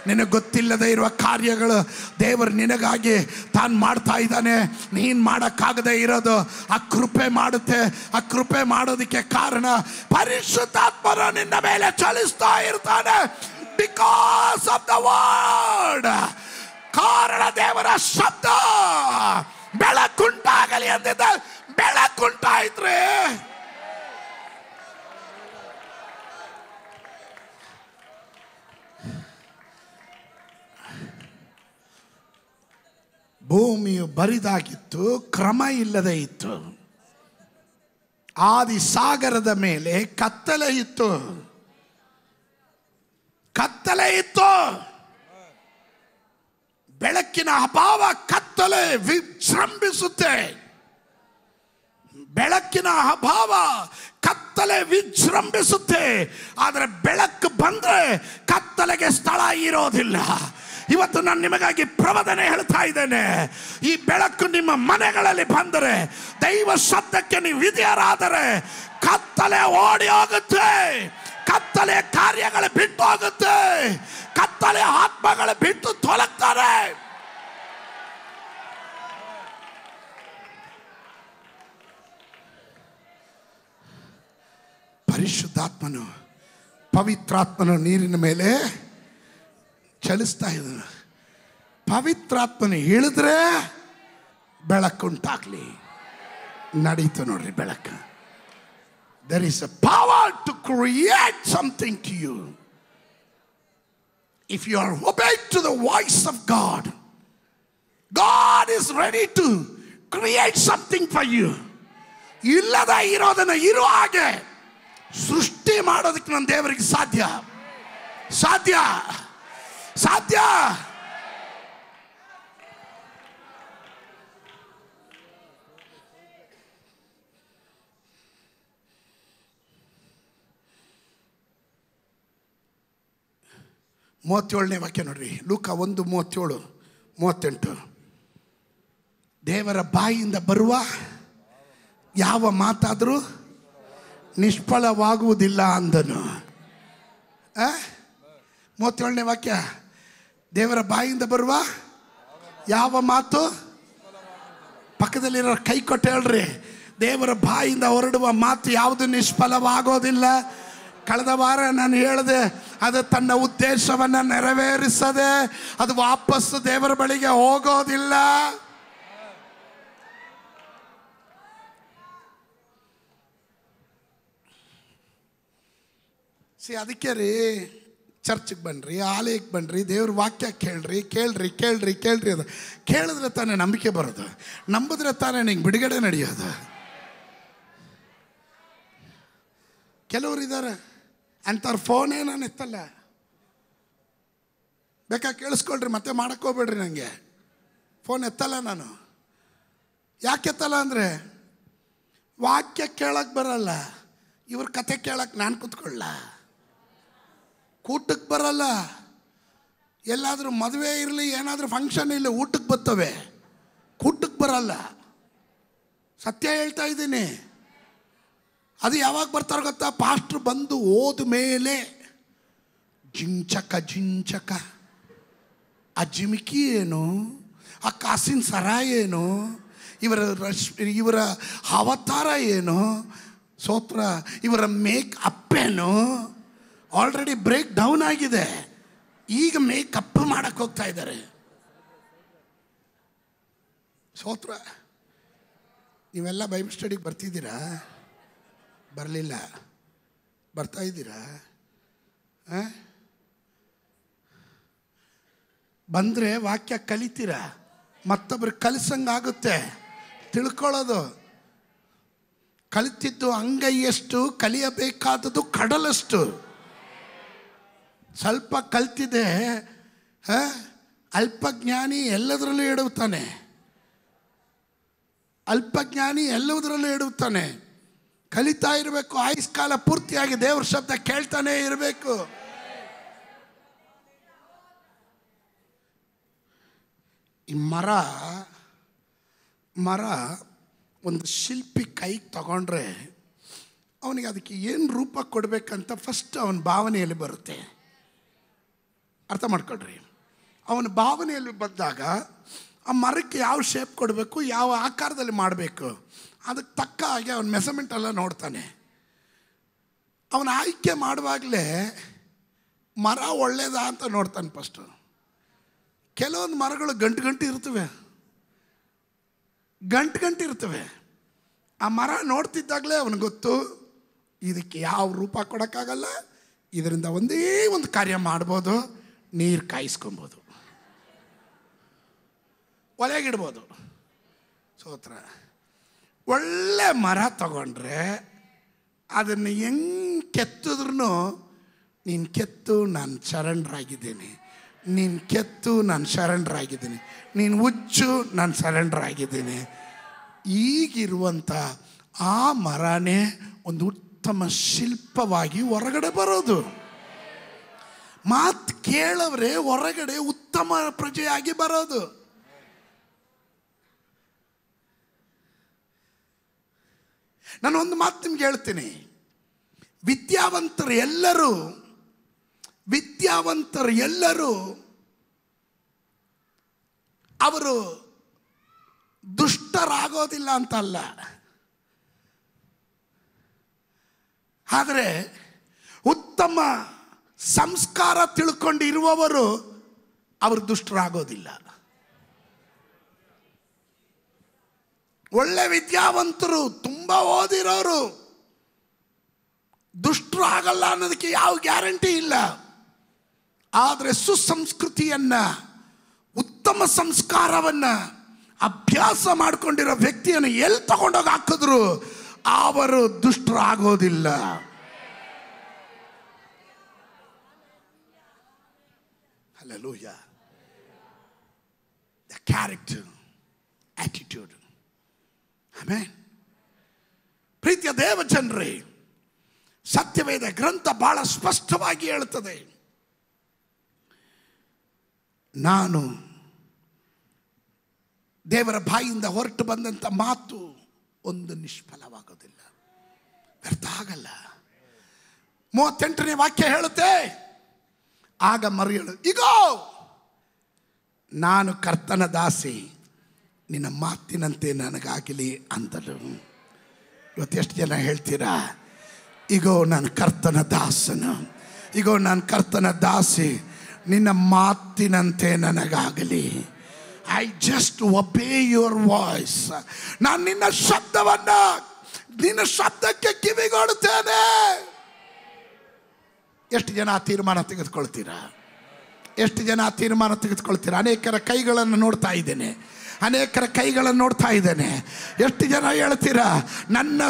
Speaker 1: ನಿನಗೆ ಗೊತ್ತಿಲ್ಲದೆ ಇರುವ ಕಾರ್ಯಗಳು ದೇವರು ನಿನಗಾಗಿ ತಾನು ಮಾಡ್ತಾ ಇದ್ದಾನೆ. ನೀನು ಮಾಡೋಕ್ಕಾಗದೆ ಇರೋದು ಆ ಕೃಪೆ ಮಾಡುತ್ತೆ. ಆ ಕೃಪೆ ಮಾಡೋದಕ್ಕೆ ಕಾರಣ ಪರಿಶುದ್ಧಾತ್ಮರು ನಿನ್ನ ಮೇಲೆ ಚಲಿಸ್ತಾ ಇರ್ತಾನೆ. Because of the word. ಕಾರಣ ದೇವರ ಶಬ್ದ. ಬೆಳಕುಂಟಾಗಲಿ ಅಂದಿದ್ದ, ಬೆಳಕುಂಟಾಯ್ತ್ರಿ. ಭೂಮಿಯು ಬರಿದಾಗಿತ್ತು, ಕ್ರಮ ಇಲ್ಲದೆ ಇತ್ತು. ಆದಿ ಸಾಗರದ ಮೇಲೆ ಕತ್ತಲೆ ಇತ್ತು. ಬೆಳಕಿನ ಅಭಾವ ಕತ್ತಲೆ ವಿಜೃಂಭಿಸುತ್ತೆ. ಆದರೆ ಬೆಳಕು ಬಂದ್ರೆ ಕತ್ತಲೆಗೆ ಸ್ಥಳ ಇರೋದಿಲ್ಲ. ಇವತ್ತು ನಾನು ನಿಮಗಾಗಿ ಪ್ರವಚನ ಹೇಳ್ತಾ ಇದ್ದೇನೆ. ಈ ಬೆಳಕು ನಿಮ್ಮ ಮನೆಗಳಲ್ಲಿ ಬಂದರೆ, ದೈವ ಶಬ್ದಕ್ಕೆ ನೀವು ವಿಧೇಯರಾದರೆ ಕತ್ತಲೆ ಓಡಿ ಹೋಗುತ್ತೆ. ಕತ್ತಲೆ ಕಾರ್ಯಗಳು ಬಿಟ್ಟು ಹೋಗುತ್ತೆ. ಕತ್ತಲೆ ಆತ್ಮಗಳು ಬಿಟ್ಟು ತೊಲಗ್ತಾರೆ. ಪರಿಶುದ್ಧಾತ್ಮನು, ಪವಿತ್ರಾತ್ಮನು ನೀರಿನ ಮೇಲೆ ಚಲಿಸ್ತಾ ಇದ್ದಾನೆ. ಪವಿತ್ರಾತ್ಮನು ಇಳಿದ್ರೆ ಬೆಳಕುಂಟಾಗ್ಲಿ. ನಡೀತು ನೋಡ್ರಿ ಬೆಳಕು. There is a power to create something to you. If you are obeyed to the voice of God, God is ready to create something for you. ಇಲ್ಲದ ಇರೋದನ್ನ ಇರೋ ಹಾಗೆ ಸೃಷ್ಟಿ ಮಾಡೋದಕ್ಕೆ ನನ್ನ ದೇವರಿಗೆ ಸಾಧ್ಯ. ಮೂವತ್ತೇಳನೇ ವಾಕ್ಯ ನೋಡ್ರಿ. ಲೂಕ 1:37-38. ದೇವರ ಬಾಯಿಯಿಂದ ಬರುವ ಯಾವ ಮಾತಾದರೂ ನಿಷ್ಫಲವಾಗುವುದಿಲ್ಲ ಅಂದನು. 37ನೇ ವಾಕ್ಯ. ದೇವರ ಬಾಯಿಯಿಂದ ಬರುವ ಯಾವ ಮಾತು, ಪಕ್ಕದಲ್ಲಿರೋ ಕೈ ಕೊಟ್ಟು ಹೇಳ್ರಿ, ದೇವರ ಬಾಯಿಂದ ಹೊರಡುವ ಮಾತು ಯಾವುದು ನಿಷ್ಫಲವಾಗೋದಿಲ್ಲ. ಕಳೆದ ವಾರ ನಾನು ಹೇಳಿದೆ, ಅದು ತನ್ನ ಉದ್ದೇಶವನ್ನು ನೆರವೇರಿಸದೆ ಅದು ವಾಪಸ್ಸು ದೇವರ ಬಳಿಗೆ ಹೋಗೋದಿಲ್ಲ. ಅದಕ್ಕೆ ರೀ ಚರ್ಚ್ಗೆ ಬನ್ನಿರಿ, ಆಲಯಕ್ಕೆ ಬನ್ನಿರಿ, ದೇವ್ರ ವಾಕ್ಯ ಕೇಳ್ರಿ ಕೇಳ್ರಿ ಕೇಳ್ರಿ ಕೇಳ್ರಿ ಅದು ಕೇಳಿದ್ರೆ ತಾನೇ ನಂಬಿಕೆ ಬರೋದು, ನಂಬಿದ್ರೆ ತಾನೇ ನಿಂಗೆ ಬಿಡುಗಡೆ ನಡೆಯೋದು. ಕೆಲವರು ಇದ್ದಾರೆ ಅಂಥವ್ರ ಫೋನೇ ನಾನು ಎತ್ತಲ್ಲ. ಬೇಕಾ ಕೇಳಿಸ್ಕೊಳ್ರಿ, ಮತ್ತೆ ಮಾಡಕ್ಕೆ ಹೋಗ್ಬೇಡ್ರಿ. ನನಗೆ ಫೋನ್ ಎತ್ತಲ್ಲ ನಾನು. ಯಾಕೆ ಎತ್ತಲ್ಲ ಅಂದರೆ ವಾಕ್ಯ ಕೇಳಕ್ಕೆ ಬರಲ್ಲ, ಇವ್ರ ಕತೆ ಕೇಳಕ್ಕೆ ನಾನು ಕೂತ್ಕೊಳ್ಳ. ಕೂಟಕ್ಕೆ ಬರಲ್ಲ, ಎಲ್ಲಾದರೂ ಮದುವೆ ಇರಲಿ ಏನಾದರೂ ಫಂಕ್ಷನ್ ಇರಲಿ ಊಟಕ್ಕೆ ಬರ್ತವೆ, ಕೂಟಕ್ಕೆ ಬರಲ್ಲ. ಸತ್ಯ ಹೇಳ್ತಾ ಇದ್ದೀನಿ. ಅದು ಯಾವಾಗ ಬರ್ತಾರೆ ಗೊತ್ತಾ? ಪಾಸ್ಟ್ರು ಬಂದು ಹೋದ ಮೇಲೆ ಜಿಂಚಕ ಆ ಜಿಮಿಕಿ ಏನು, ಆ ಕಾಸಿನ ಸರ ಏನು, ಇವರ ಅವತಾರ ಏನು, ಸ್ತೋತ್ರ, ಇವರ ಮೇಕ್ ಅಪ್ಪೇನು ಆಲ್ರೆಡಿ ಬ್ರೇಕ್ ಡೌನ್ ಆಗಿದೆ. ಈಗ ಮೇಕಪ್ ಮಾಡಕ್ಕೆ ಹೋಗ್ತಾ ಇದ್ದಾರೆ. ಸ್ತೋತ್ರ. ನೀವೆಲ್ಲ ಬೈಬಲ್ ಸ್ಟಡಿಗೆ ಬರ್ತಿದ್ದೀರಾ? ಬರಲಿಲ್ಲ, ಬರ್ತಾ ಇದ್ದೀರಾ? ಬಂದರೆ ವಾಕ್ಯ ಕಲಿತೀರಾ, ಮತ್ತೊಬ್ರಿಗೆ ಕಲಿಸಂಗಾಗುತ್ತೆ. ತಿಳ್ಕೊಳ್ಳೋದು ಕಲಿತಿದ್ದು ಅಂಗೈಯಷ್ಟು, ಕಲಿಯಬೇಕಾದದ್ದು ಕಡಲಷ್ಟು. ಸ್ವಲ್ಪ ಕಲ್ತಿದೆ ಅಲ್ಪಜ್ಞಾನಿ ಎಲ್ಲದರಲ್ಲೂ ಎಡುತ್ತಾನೆ, ಅಲ್ಪಜ್ಞಾನಿ ಎಲ್ಲದರಲ್ಲೂ ಎಡುತ್ತಾನೆ. ಕಲಿತಾ ಇರಬೇಕು, ಆಯುಷ್ಕಾಲ ಪೂರ್ತಿಯಾಗಿ ದೇವ್ರ ಶಬ್ದ ಕೇಳ್ತಾನೆ ಇರಬೇಕು. ಈ ಮರ ಒಂದು ಶಿಲ್ಪಿ ಕೈಗೆ ತಗೊಂಡ್ರೆ ಅವನಿಗೆ ಅದಕ್ಕೆ ಏನು ರೂಪ ಕೊಡಬೇಕಂತ ಫಸ್ಟ್ ಅವನ ಭಾವನೆಯಲ್ಲಿ ಬರುತ್ತೆ. ಅರ್ಥ ಮಾಡ್ಕೊಳ್ರಿ. ಅವನ ಭಾವನೆಯಲ್ಲಿ ಬಂದಾಗ ಆ ಮರಕ್ಕೆ ಯಾವ ಶೇಪ್ ಕೊಡಬೇಕು, ಯಾವ ಆಕಾರದಲ್ಲಿ ಮಾಡಬೇಕು, ಅದಕ್ಕೆ ತಕ್ಕ ಹಾಗೆ ಅವನ ಮೆಸರ್ಮೆಂಟ್ ಎಲ್ಲ ನೋಡ್ತಾನೆ. ಅವನ ಆಯ್ಕೆ ಮಾಡುವಾಗಲೇ ಮರ ಒಳ್ಳೇದಾ ಅಂತ ನೋಡ್ತಾನೆ ಫಸ್ಟು. ಕೆಲವೊಂದು ಮರಗಳು ಗಂಟು ಇರ್ತವೆ, ಗಂಟು ಇರ್ತವೆ. ಆ ಮರ ನೋಡ್ತಿದ್ದಾಗಲೇ ಅವನಿಗೆ ಗೊತ್ತು, ಇದಕ್ಕೆ ಯಾವ ರೂಪ ಕೊಡೋಕ್ಕಾಗಲ್ಲ, ಇದರಿಂದ ಒಂದೇ ಒಂದು ಕಾರ್ಯ ಮಾಡ್ಬೋದು, ನೀರು ಕಾಯಿಸ್ಕೊಬೋದು, ಒಲೆಗಿಡ್ಬೋದು. ಸ್ತೋತ್ರ. ಒಳ್ಳೆ ಮರ ತಗೊಂಡ್ರೆ ಅದನ್ನು ಹೆಂಗೆ ಕೆತ್ತಿದ್ರೂ, ನೀನು ಕೆತ್ತು ನಾನು ಸರೆಂಡ್ರಾಗಿದ್ದೀನಿ, ನೀನು ಕೆತ್ತು ನಾನು ಸರೆಂಡ್ರಾಗಿದ್ದೀನಿ, ನೀನು ಹುಚ್ಚು ನಾನು ಸರೆಂಡ್ರಾಗಿದ್ದೀನಿ. ಈಗಿರುವಂಥ ಆ ಮರನೇ ಒಂದು ಉತ್ತಮ ಶಿಲ್ಪವಾಗಿ ಹೊರಗಡೆ ಬರೋದು. ಮಾತು ಕೇಳವ್ರೆ ಹೊರಗಡೆ ಉತ್ತಮ ಪ್ರಜೆಯಾಗಿ ಬರೋದು. ನಾನು ಒಂದು ಮಾತು ನಿಮ್ಗೆ ಹೇಳ್ತೀನಿ. ವಿದ್ಯಾವಂತರು ಎಲ್ಲರೂ ಅವರು ದುಷ್ಟರಾಗೋದಿಲ್ಲ ಅಂತಲ್ಲ, ಆದರೆ ಉತ್ತಮ ಸಂಸ್ಕಾರ ತಿಳ್ಕೊಂಡಿರುವವರು ಅವರು ದುಷ್ಟರಾಗೋದಿಲ್ಲ. ಒಳ್ಳೆ ವಿದ್ಯಾವಂತರು, ತುಂಬ ಓದಿರೋರು ದುಷ್ಟರು ಆಗಲ್ಲ ಅನ್ನೋದಕ್ಕೆ ಯಾವ ಗ್ಯಾರಂಟಿ ಇಲ್ಲ. ಆದರೆ ಸುಸಂಸ್ಕೃತಿಯನ್ನ, ಉತ್ತಮ ಸಂಸ್ಕಾರವನ್ನ ಅಭ್ಯಾಸ ಮಾಡಿಕೊಂಡಿರೋ ವ್ಯಕ್ತಿಯನ್ನು ಎಲ್ಲಿ ತಗೊಂಡೋಗಿ ಹಾಕಿದ್ರು ಅವರು ದುಷ್ಟರಾಗೋದಿಲ್ಲ. Hallelujah. The character, attitude. Amen. ಪ್ರೀತಿಯ ದೇವ ಜನರೇ, ಸತ್ಯವೇದ ಗ್ರಂಥ ಬಹಳ ಸ್ಪಷ್ಟವಾಗಿ ಹೇಳುತ್ತದೆ, ನಾನು ದೇವರ ಬಾಯಿಂದ ಹೊರಟು ಬಂದಂಥ ಮಾತು ಒಂದು ನಿಷ್ಫಲವಾಗೋದಿಲ್ಲ, ವ್ಯರ್ಥ ಆಗಲ್ಲ. 38ನೇ ವಾಕ್ಯ ಹೇಳುತ್ತೆ, ಆಗ ಮರಿಯಳು, ಇಗೋ ನಾನು ಕರ್ತನ ದಾಸಿ, ನಿನ್ನ ಮಾತಿನಂತೆ ನನಗಾಗಲಿ ಅಂದಳು. ಇವತ್ತೆಷ್ಟು ಜನ ಹೇಳ್ತೀರಾ, ಇಗೋ ನಾನು ಕರ್ತನ ದಾಸನು, ಇಗೋ ನಾನು ಕರ್ತನ ದಾಸಿ, ನಿನ್ನ ಮಾತಿನಂತೆ ನನಗಾಗಲಿ. I just obey your voice. ನಾನು ನಿನ್ನ ಶಬ್ದಕ್ಕೆ ಕಿವಿಗೊಡುತ್ತೇನೆ. ಎಷ್ಟು ಜನ ಆ ತೀರ್ಮಾನ ತೆಗೆದುಕೊಳ್ತೀರಾ? ಎಷ್ಟು ಜನ ಆ ತೀರ್ಮಾನ ತೆಗೆದುಕೊಳ್ತೀರಾ? ಅನೇಕರ ಕೈಗಳನ್ನು ನೋಡ್ತಾ ಇದ್ದೇನೆ, ಅನೇಕರ ಕೈಗಳನ್ನು ನೋಡ್ತಾ ಇದ್ದೇನೆ. ಎಷ್ಟು ಜನ ಹೇಳ್ತೀರಾ, ನನ್ನ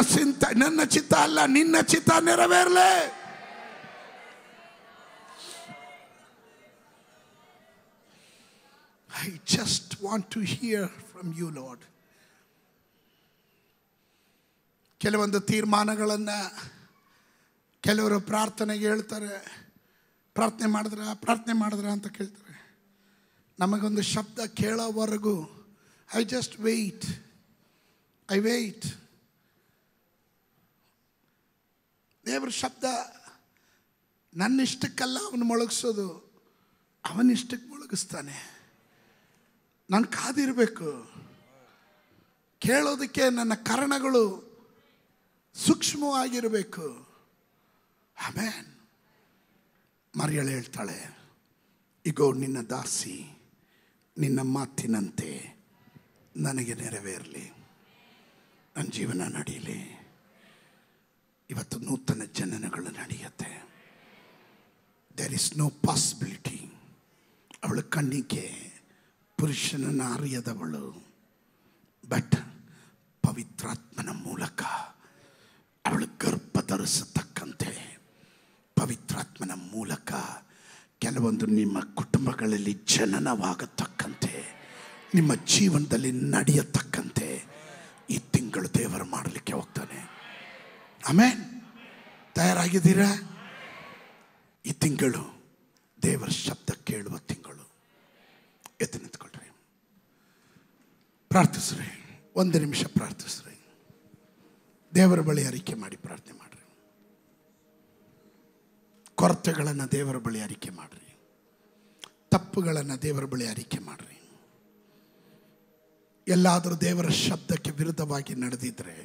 Speaker 1: ಚಿತ್ತ ಅಲ್ಲ ನಿನ್ನ ಚಿತ್ತ ನೆರವೇರಲೇ. I just want to hear from you, Lord. ಕೆಲವೊಂದು ತೀರ್ಮಾನಗಳನ್ನು ಕೆಲವರು ಪ್ರಾರ್ಥನೆಗೆ ಹೇಳ್ತಾರೆ, ಪ್ರಾರ್ಥನೆ ಮಾಡಿದ್ರ ಅಂತ ಕೇಳ್ತಾರೆ. ನಮಗೊಂದು ಶಬ್ದ ಕೇಳೋವರೆಗೂ ಐ ವೇಟ್. ದೇವರ ಶಬ್ದ ನನ್ನ ಇಷ್ಟಕ್ಕಲ್ಲ ಅವನು ಮೊಳಗಿಸೋದು, ಅವನಿಷ್ಟಕ್ಕೆ ಮೊಳಗಿಸ್ತಾನೆ. ನಾನು ಕಾದಿರಬೇಕು. ಕೇಳೋದಕ್ಕೆ ನನ್ನ ಕರಣಗಳು ಸೂಕ್ಷ್ಮವಾಗಿರಬೇಕು. ಆಮೇನ್. ಮರಿಯಳು ಹೇಳ್ತಾಳೆ, ಇಗೋ ನಿನ್ನ ದಾಸಿ, ನಿನ್ನ ಮಾತಿನಂತೆ ನನಗೆ ನೆರವೇರಲಿ, ನನ್ನ ಜೀವನ ನಡೆಯಲಿ. ಇವತ್ತು ನೂತನ ಜನನಗಳು ನಡೆಯುತ್ತೆ. There is no possibility. ಅವಳ ಕಣ್ಣಿಗೆ ಪುರುಷನನ್ನು ಅರಿಯದವಳು, ಬಟ್ ಪವಿತ್ರಾತ್ಮನ ಮೂಲಕ ಅವಳು ಗರ್ಭ ಧರಿಸತಕ್ಕಂತೆ ಪವಿತ್ರಾತ್ಮನ ಮೂಲಕ ಕೆಲವೊಂದು ನಿಮ್ಮ ಕುಟುಂಬಗಳಲ್ಲಿ ಜನನವಾಗತಕ್ಕಂತೆ, ನಿಮ್ಮ ಜೀವನದಲ್ಲಿ ನಡೆಯತಕ್ಕಂತೆ ಈ ತಿಂಗಳು ದೇವರು ಮಾಡಲಿಕ್ಕೆ ಹೋಗ್ತಾನೆ. ಆಮೇನ್. ತಯಾರಾಗಿದ್ದೀರಾ? ಈ ತಿಂಗಳು ದೇವರ ಶಬ್ದ ಕೇಳುವ ತಿಂಗಳು. ಎದ್ದು ನಿಂತ್ಕೊಳ್ರಿ, ಪ್ರಾರ್ಥಿಸ್ರಿ. 1 ನಿಮಿಷ ಪ್ರಾರ್ಥಿಸ್ರಿ. ದೇವರ ಬಳಿ ಅರಿಕೆ ಮಾಡಿ ಪ್ರಾರ್ಥನೆ ಮಾಡ್ರಿ. ಕೊರತೆಗಳನ್ನು ದೇವರ ಬಳಿ ಅರಿಕೆ ಮಾಡ್ರಿ. ತಪ್ಪುಗಳನ್ನು ದೇವರ ಬಳಿ ಅರಿಕೆ ಮಾಡ್ರಿ. ಎಲ್ಲಾದರೂ ದೇವರ ಶಬ್ದಕ್ಕೆ ವಿರುದ್ಧವಾಗಿ ನಡೆದಿದ್ರೆ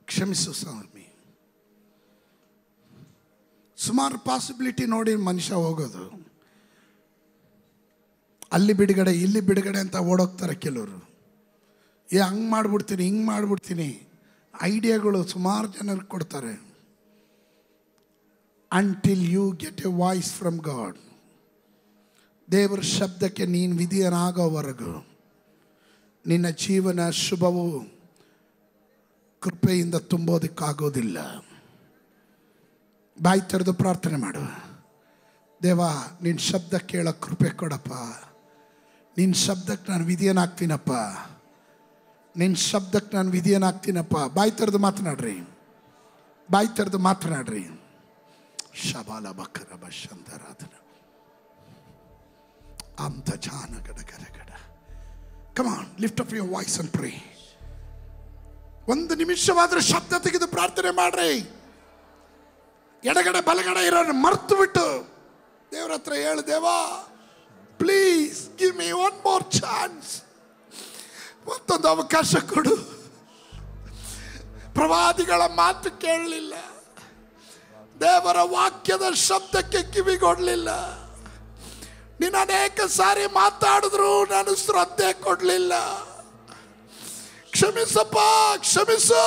Speaker 1: ಕ್ಷಮಿಸು ಸ್ವಾಮಿ. ಸುಮಾರು ಪಾಸಿಬಿಲಿಟಿ ನೋಡಿ ಮನುಷ್ಯ ಹೋಗೋದು. ಅಲ್ಲಿ ಬಿಡುಗಡೆ ಇಲ್ಲಿ ಬಿಡುಗಡೆ ಅಂತ ಓಡೋಗ್ತಾರೆ ಕೆಲವರು. ಹಂಗೆ ಮಾಡಿಬಿಡ್ತೀನಿ ಹಿಂಗೆ ಮಾಡಿಬಿಡ್ತೀನಿ ಐಡಿಯಾಗಳು ಸುಮಾರು ಜನರಿಗೆ ಕೊಡ್ತಾರೆ. Until you get a voice from God. ದೇವರ ಶಬ್ದಕ್ಕೆ ನೀನು ವಿಧಿಯನಾಗೋವರೆಗೂ ನಿನ್ನ ಜೀವನ ಶುಭವು ಕೃಪೆಯಿಂದ ತುಂಬೋದಕ್ಕಾಗೋದಿಲ್ಲ. ಬಾಯಿ ತೆರೆದು ಪ್ರಾರ್ಥನೆ ಮಾಡು. ದೇವ, ನಿನ್ನ ಶಬ್ದ ಕೇಳೋ ಕೃಪೆ ಕೊಡಪ್ಪ. ನಿನ್ನ ಶಬ್ದಕ್ಕೆ ನಾನು ವಿಧಿಯನಾಗ್ತೀನಪ್ಪ. ನಿನ್ನ ಶಬ್ದಕ್ಕೆ ನಾನು ವಿಧಿಯನಾಗ್ತೀನಪ್ಪ. ಬಾಯಿ ತೆರೆದು ಮಾತನಾಡ್ರಿ. ಬಾಯಿ ತೆರೆದು ಮಾತನಾಡ್ರಿ. ಶಬಾಲ ಬಕರ ಬಶಂದರಾಧನ ಅಂತ ಜಾನ ಗಡ ಗಡ ಗಡ. Come on, lift up your voice and pray. 1 ನಿಮಿಷವಾದ್ರೆ ಶಬ್ದ ತೆಗೆದು ಪ್ರಾರ್ಥನೆ ಮಾಡ್ರಿ. ಎಡಗಡೆ ಬಲಗಡೆ ಇರೋರು ಮರ್ತು ಬಿಟ್ಟು ದೇವ್ರ ಹತ್ರ ಹೇಳು, ದೇವಾ please give me 1 more chance. ಮತ್ತೊಂದು ಅವಕಾಶ ಕೊಡು. ಪ್ರವಾದಿಗಳ ಮಾತು ಕೇಳಲಿಲ್ಲ, ದೇವರ ವಾಕ್ಯದ ಶಬ್ದಕ್ಕೆ ಕಿವಿಗೊಡ್ಲಿಲ್ಲ. ನೀನು ಅನೇಕ ಸಾರಿ ಮಾತಾಡಿದ್ರು ನಾನು ಶ್ರದ್ಧೆ ಕೊಡ್ಲಿಲ್ಲ. ಕ್ಷಮಿಸಪ್ಪ, ಕ್ಷಮಿಸು.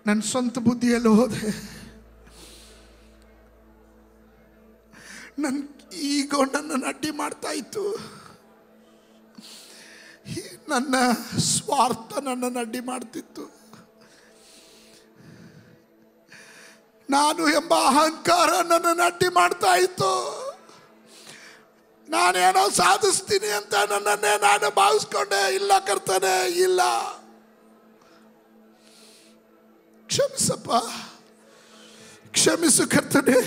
Speaker 1: ನನ್ನ ಸ್ವಂತ ಬುದ್ಧಿಯಲ್ಲಿ ಹೋದೆ. ನನ್ನ ಈಗೋ ನನ್ನನ್ನು ಅಡ್ಡಿ ಮಾಡ್ತಾ ಇತ್ತು. ನನ್ನ ಸ್ವಾರ್ಥ ನನ್ನನ್ನು ಅಡ್ಡಿ ಮಾಡ್ತಿತ್ತು. ನಾನು ಎಂಬ ಅಹಂಕಾರ ನನ್ನನ್ನು ಅಡ್ಡಿ ಮಾಡ್ತಾ ಇತ್ತು. ನಾನೇನೋ ಸಾಧಿಸ್ತೀನಿ ಅಂತ ನನ್ನನ್ನೇ ನಾನು ಭಾವಿಸ್ಕೊಂಡೆ. ಇಲ್ಲ ಕರ್ತನೇ, ಇಲ್ಲ. ಕ್ಷಮಿಸಪ್ಪ, ಕ್ಷಮಿಸು ಕರ್ತನೇ.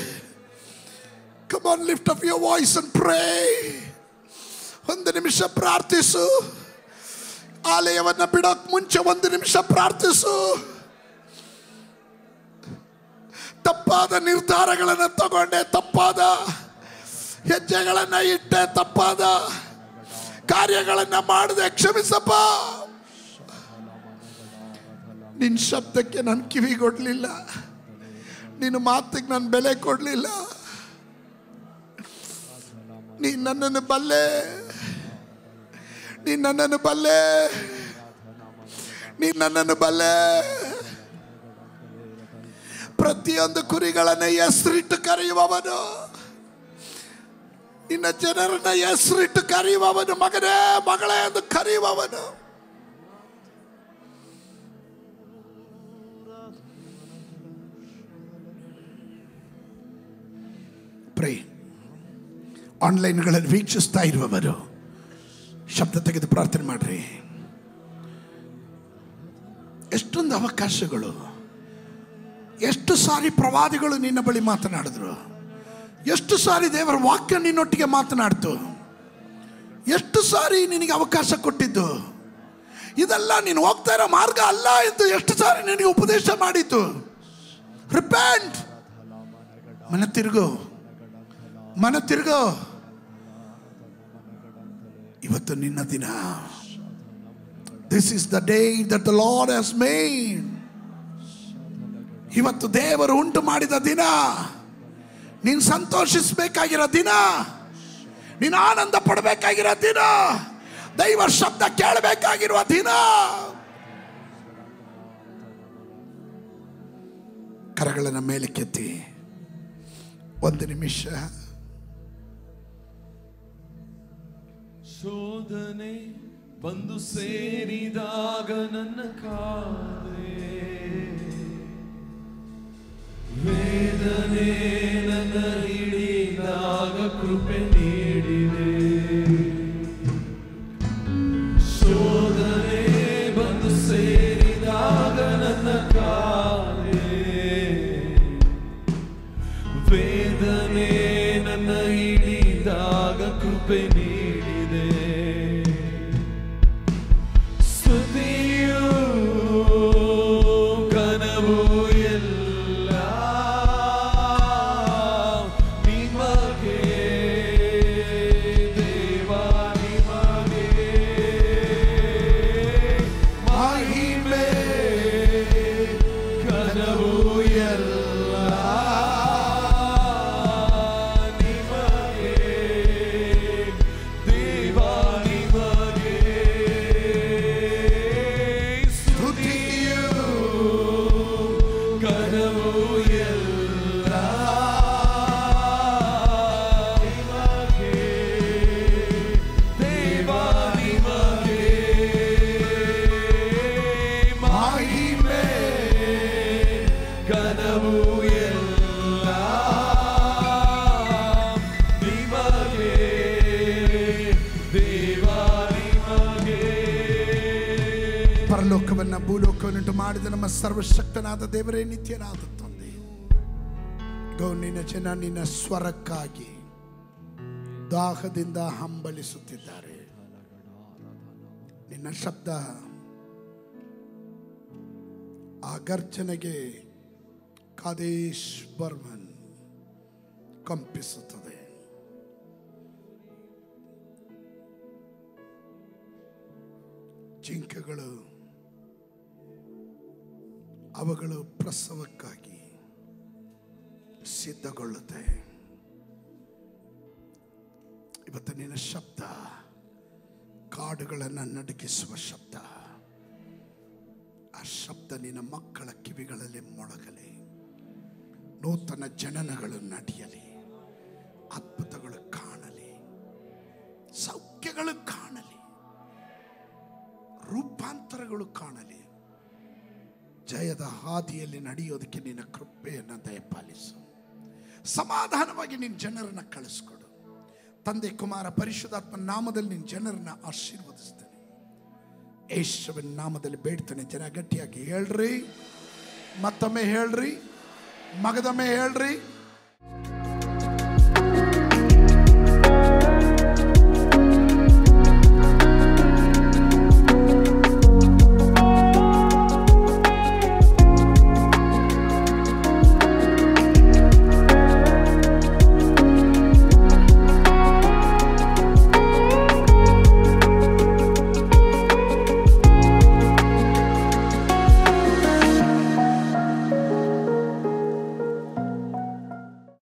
Speaker 1: Come on, lift up your voice and pray. 1 ನಿಮಿಷ ಪ್ರಾರ್ಥಿಸು. ಆಲಯವನ್ನು ಬಿಡೋಕ್ ಮುಂಚೆ 1 ನಿಮಿಷ ಪ್ರಾರ್ಥಿಸು. ತಪ್ಪಾದ ನಿರ್ಧಾರಗಳನ್ನು ತಗೊಂಡೆ, ತಪ್ಪಾದ ಹೆಜ್ಜೆಗಳನ್ನು ಇಟ್ಟೆ, ತಪ್ಪಾದ ಕಾರ್ಯಗಳನ್ನು ಮಾಡಿದೆ. ಕ್ಷಮಿಸಪ್ಪ. ನಿನ್ನ ಶಬ್ದಕ್ಕೆ ನಾನು ಕಿವಿಗೊಡ್ಲಿಲ್ಲ. ನಿನ್ನ ಮಾತಿಗೆ ನಾನು ಬೆಲೆ ಕೊಡಲಿಲ್ಲ. ನೀನು ನನ್ನನ್ನು ಬಲ್ಲೆ, ನೀನು ನನ್ನನ್ನು ಬಲ್ಲೆ, ನೀನು ನನ್ನನ್ನು ಬಲ್ಲೆ. ಪ್ರತಿಯೊಂದು ಕುರಿಗಳನ್ನ ಹೆಸರಿಟ್ಟು ಕರೆಯುವವನು, ನಿನ್ನ ಜನರನ್ನ ಹೆಸರಿಟ್ಟು ಕರೆಯುವವನು, ಮಗನೇ ಮಗಳೇ ಎಂದು ಕರೆಯುವವನು. ಪ್ರೇ ಆನ್ಲೈನ್ಗಳಲ್ಲಿ ವೀಕ್ಷಿಸ್ತಾ ಇರುವವರು ಶಬ್ದ ತೆಗೆದು ಪ್ರಾರ್ಥನೆ ಮಾಡ್ರಿ. ಎಷ್ಟೊಂದು ಅವಕಾಶಗಳು, ಎಷ್ಟು ಸಾರಿ ಪ್ರವಾದಿಗಳು ನಿನ್ನ ಬಳಿ ಮಾತನಾಡಿದ್ರು, ಎಷ್ಟು ಸಾರಿ ದೇವರ ವಾಕ್ಯ ನಿನ್ನೊಟ್ಟಿಗೆ ಮಾತನಾಡ್ತು, ಎಷ್ಟು ಸಾರಿ ನಿನಗೆ ಅವಕಾಶ ಕೊಟ್ಟಿದ್ದು. ಇದೆಲ್ಲ ನೀನು ಹೋಗ್ತಾ ಇರೋ ಮಾರ್ಗ ಅಲ್ಲ ಎಂದು ಎಷ್ಟು ಸಾರಿ ನಿನಗೆ ಉಪದೇಶ ಮಾಡಿತ್ತು. ರಿಪೆಂಟ್, ಮನ ತಿರುಗು, ಮನ ತಿರುಗು. ಇವತ್ತು ನಿನ್ನ ದಿನ. This is the day that the Lord has made. ಇವತ್ತು ದೇವರು ಉಂಟು ಮಾಡಿದ ದಿನ, ನೀನು ಸಂತೋಷಿಸಬೇಕಾಗಿರೋ ದಿನ, ನೀನು ಆನಂದ ಪಡಬೇಕಾಗಿರೋ ದಿನ, ದೈವ ಶಬ್ದ ಕೇಳಬೇಕಾಗಿರುವ ದಿನ. ಕರಗಳನ್ನು ಮೇಲೆ ಕೆತ್ತಿ ಒಂದು ನಿಮಿಷ.
Speaker 3: ಶೋಧನೆ ಬಂದು ಸೇರಿದಾಗ ನನ್ನ ಕಾದೆ, ವೇದನೆ ನನ್ನ ಹಿಡಿದಾಗ ಕೃಪೆ ನೀಡಿದೆ. ಶೋಧನೆ ಬಂದು ಸೇರಿದಾಗ ನನ್ನ ಕಾದೆ, ವೇದನೆ ನನ್ನ ಹಿಡಿದಾಗ ಕೃಪೆ ನೀಡಿದೆ. ಸ್ತುತಿಯು ಘನವು ಎಲ್ಲ ನಿಮಗೆ, ದೇವಾ ನಿಮಗೆ ಮಹಿಮೆ. ಘನವು ಎಲ್ಲ ನಿಮಗೆ, ದೇವಾ ನಿಮಗೆ ಸ್ತುತಿಯು ಘನವು ಎಲ್ಲ ನಿಮಗೆ, ದೇವಾ ನಿಮಗೆ ಮಹಿಮೆ. ಘನವು ಎಲ್ಲ ನಿಮಗೆ, ದೇವಾ ನಿಮಗೆ.
Speaker 1: ಪರಲೋಕವನ್ನ ಭೂಲೋಕವನ್ನುಂಟು ಮಾಡಿದ ನಮ್ಮ ಸರ್ವಶಕ್ತನಾದ ದೇವರೇ, ನಿತ್ಯನಾದ ತಂದೆ, ನಿನ್ನ ಜನ ನಿನ್ನ ಸ್ವರಕ್ಕಾಗಿ ದಾಹದಿಂದ ಹಂಬಲಿಸುತ್ತಿದ್ದಾರೆ. ನಿನ್ನ ಶಬ್ದ ಆ ಗರ್ಜನೆಗೆ ಕಾದೇಶ್ ಬರ್ಮನ್ ಕಂಪಿಸುತ್ತದೆ. ಜಿಂಕೆಗಳು ಅವುಗಳು ಪ್ರಸವಕ್ಕಾಗಿ ಸಿದ್ಧಗೊಳ್ಳುತ್ತೆ. ಇವತ್ತು ನಿನ್ನ ಶಬ್ದ ಕಾಡುಗಳನ್ನು ನಡುಗಿಸುವ ಶಬ್ದ. ಆ ಶಬ್ದ ನಿನ್ನ ಮಕ್ಕಳ ಕಿವಿಗಳಲ್ಲಿ ಮೊಳಗಲಿ. ನೂತನ ಜನನಗಳು ನಡೆಯಲಿ, ಅದ್ಭುತಗಳು ಕಾಣಲಿ, ಸೌಖ್ಯಗಳು ಕಾಣಲಿ, ರೂಪಾಂತರಗಳು ಕಾಣಲಿ. ಜಯದ ಹಾದಿಯಲ್ಲಿ ನಡೆಯೋದಕ್ಕೆ ನಿನ್ನ ಕೃಪೆಯನ್ನು ದಯಪಾಲಿಸು. ಸಮಾಧಾನವಾಗಿ ನಿನ್ನ ಜನರನ್ನ ಕಳಿಸ್ಕೊಡು. ತಂದೆ, ಕುಮಾರ, ಪರಿಶುದ್ಧಾತ್ಮ ನಾಮದಲ್ಲಿ ನಿನ್ನ ಜನರನ್ನ ಆಶೀರ್ವದಿಸ್ತೇನೆ. ಯೇಸುವಿನ ನಾಮದಲ್ಲಿ ಬೇಡ್ತೇನೆ. ಜನ ಗಟ್ಟಿಯಾಗಿ ಹೇಳ್ರಿ, ಮತ್ತೊಮ್ಮೆ ಹೇಳ್ರಿ, ಮಗದೊಮ್ಮೆ ಹೇಳ್ರಿ.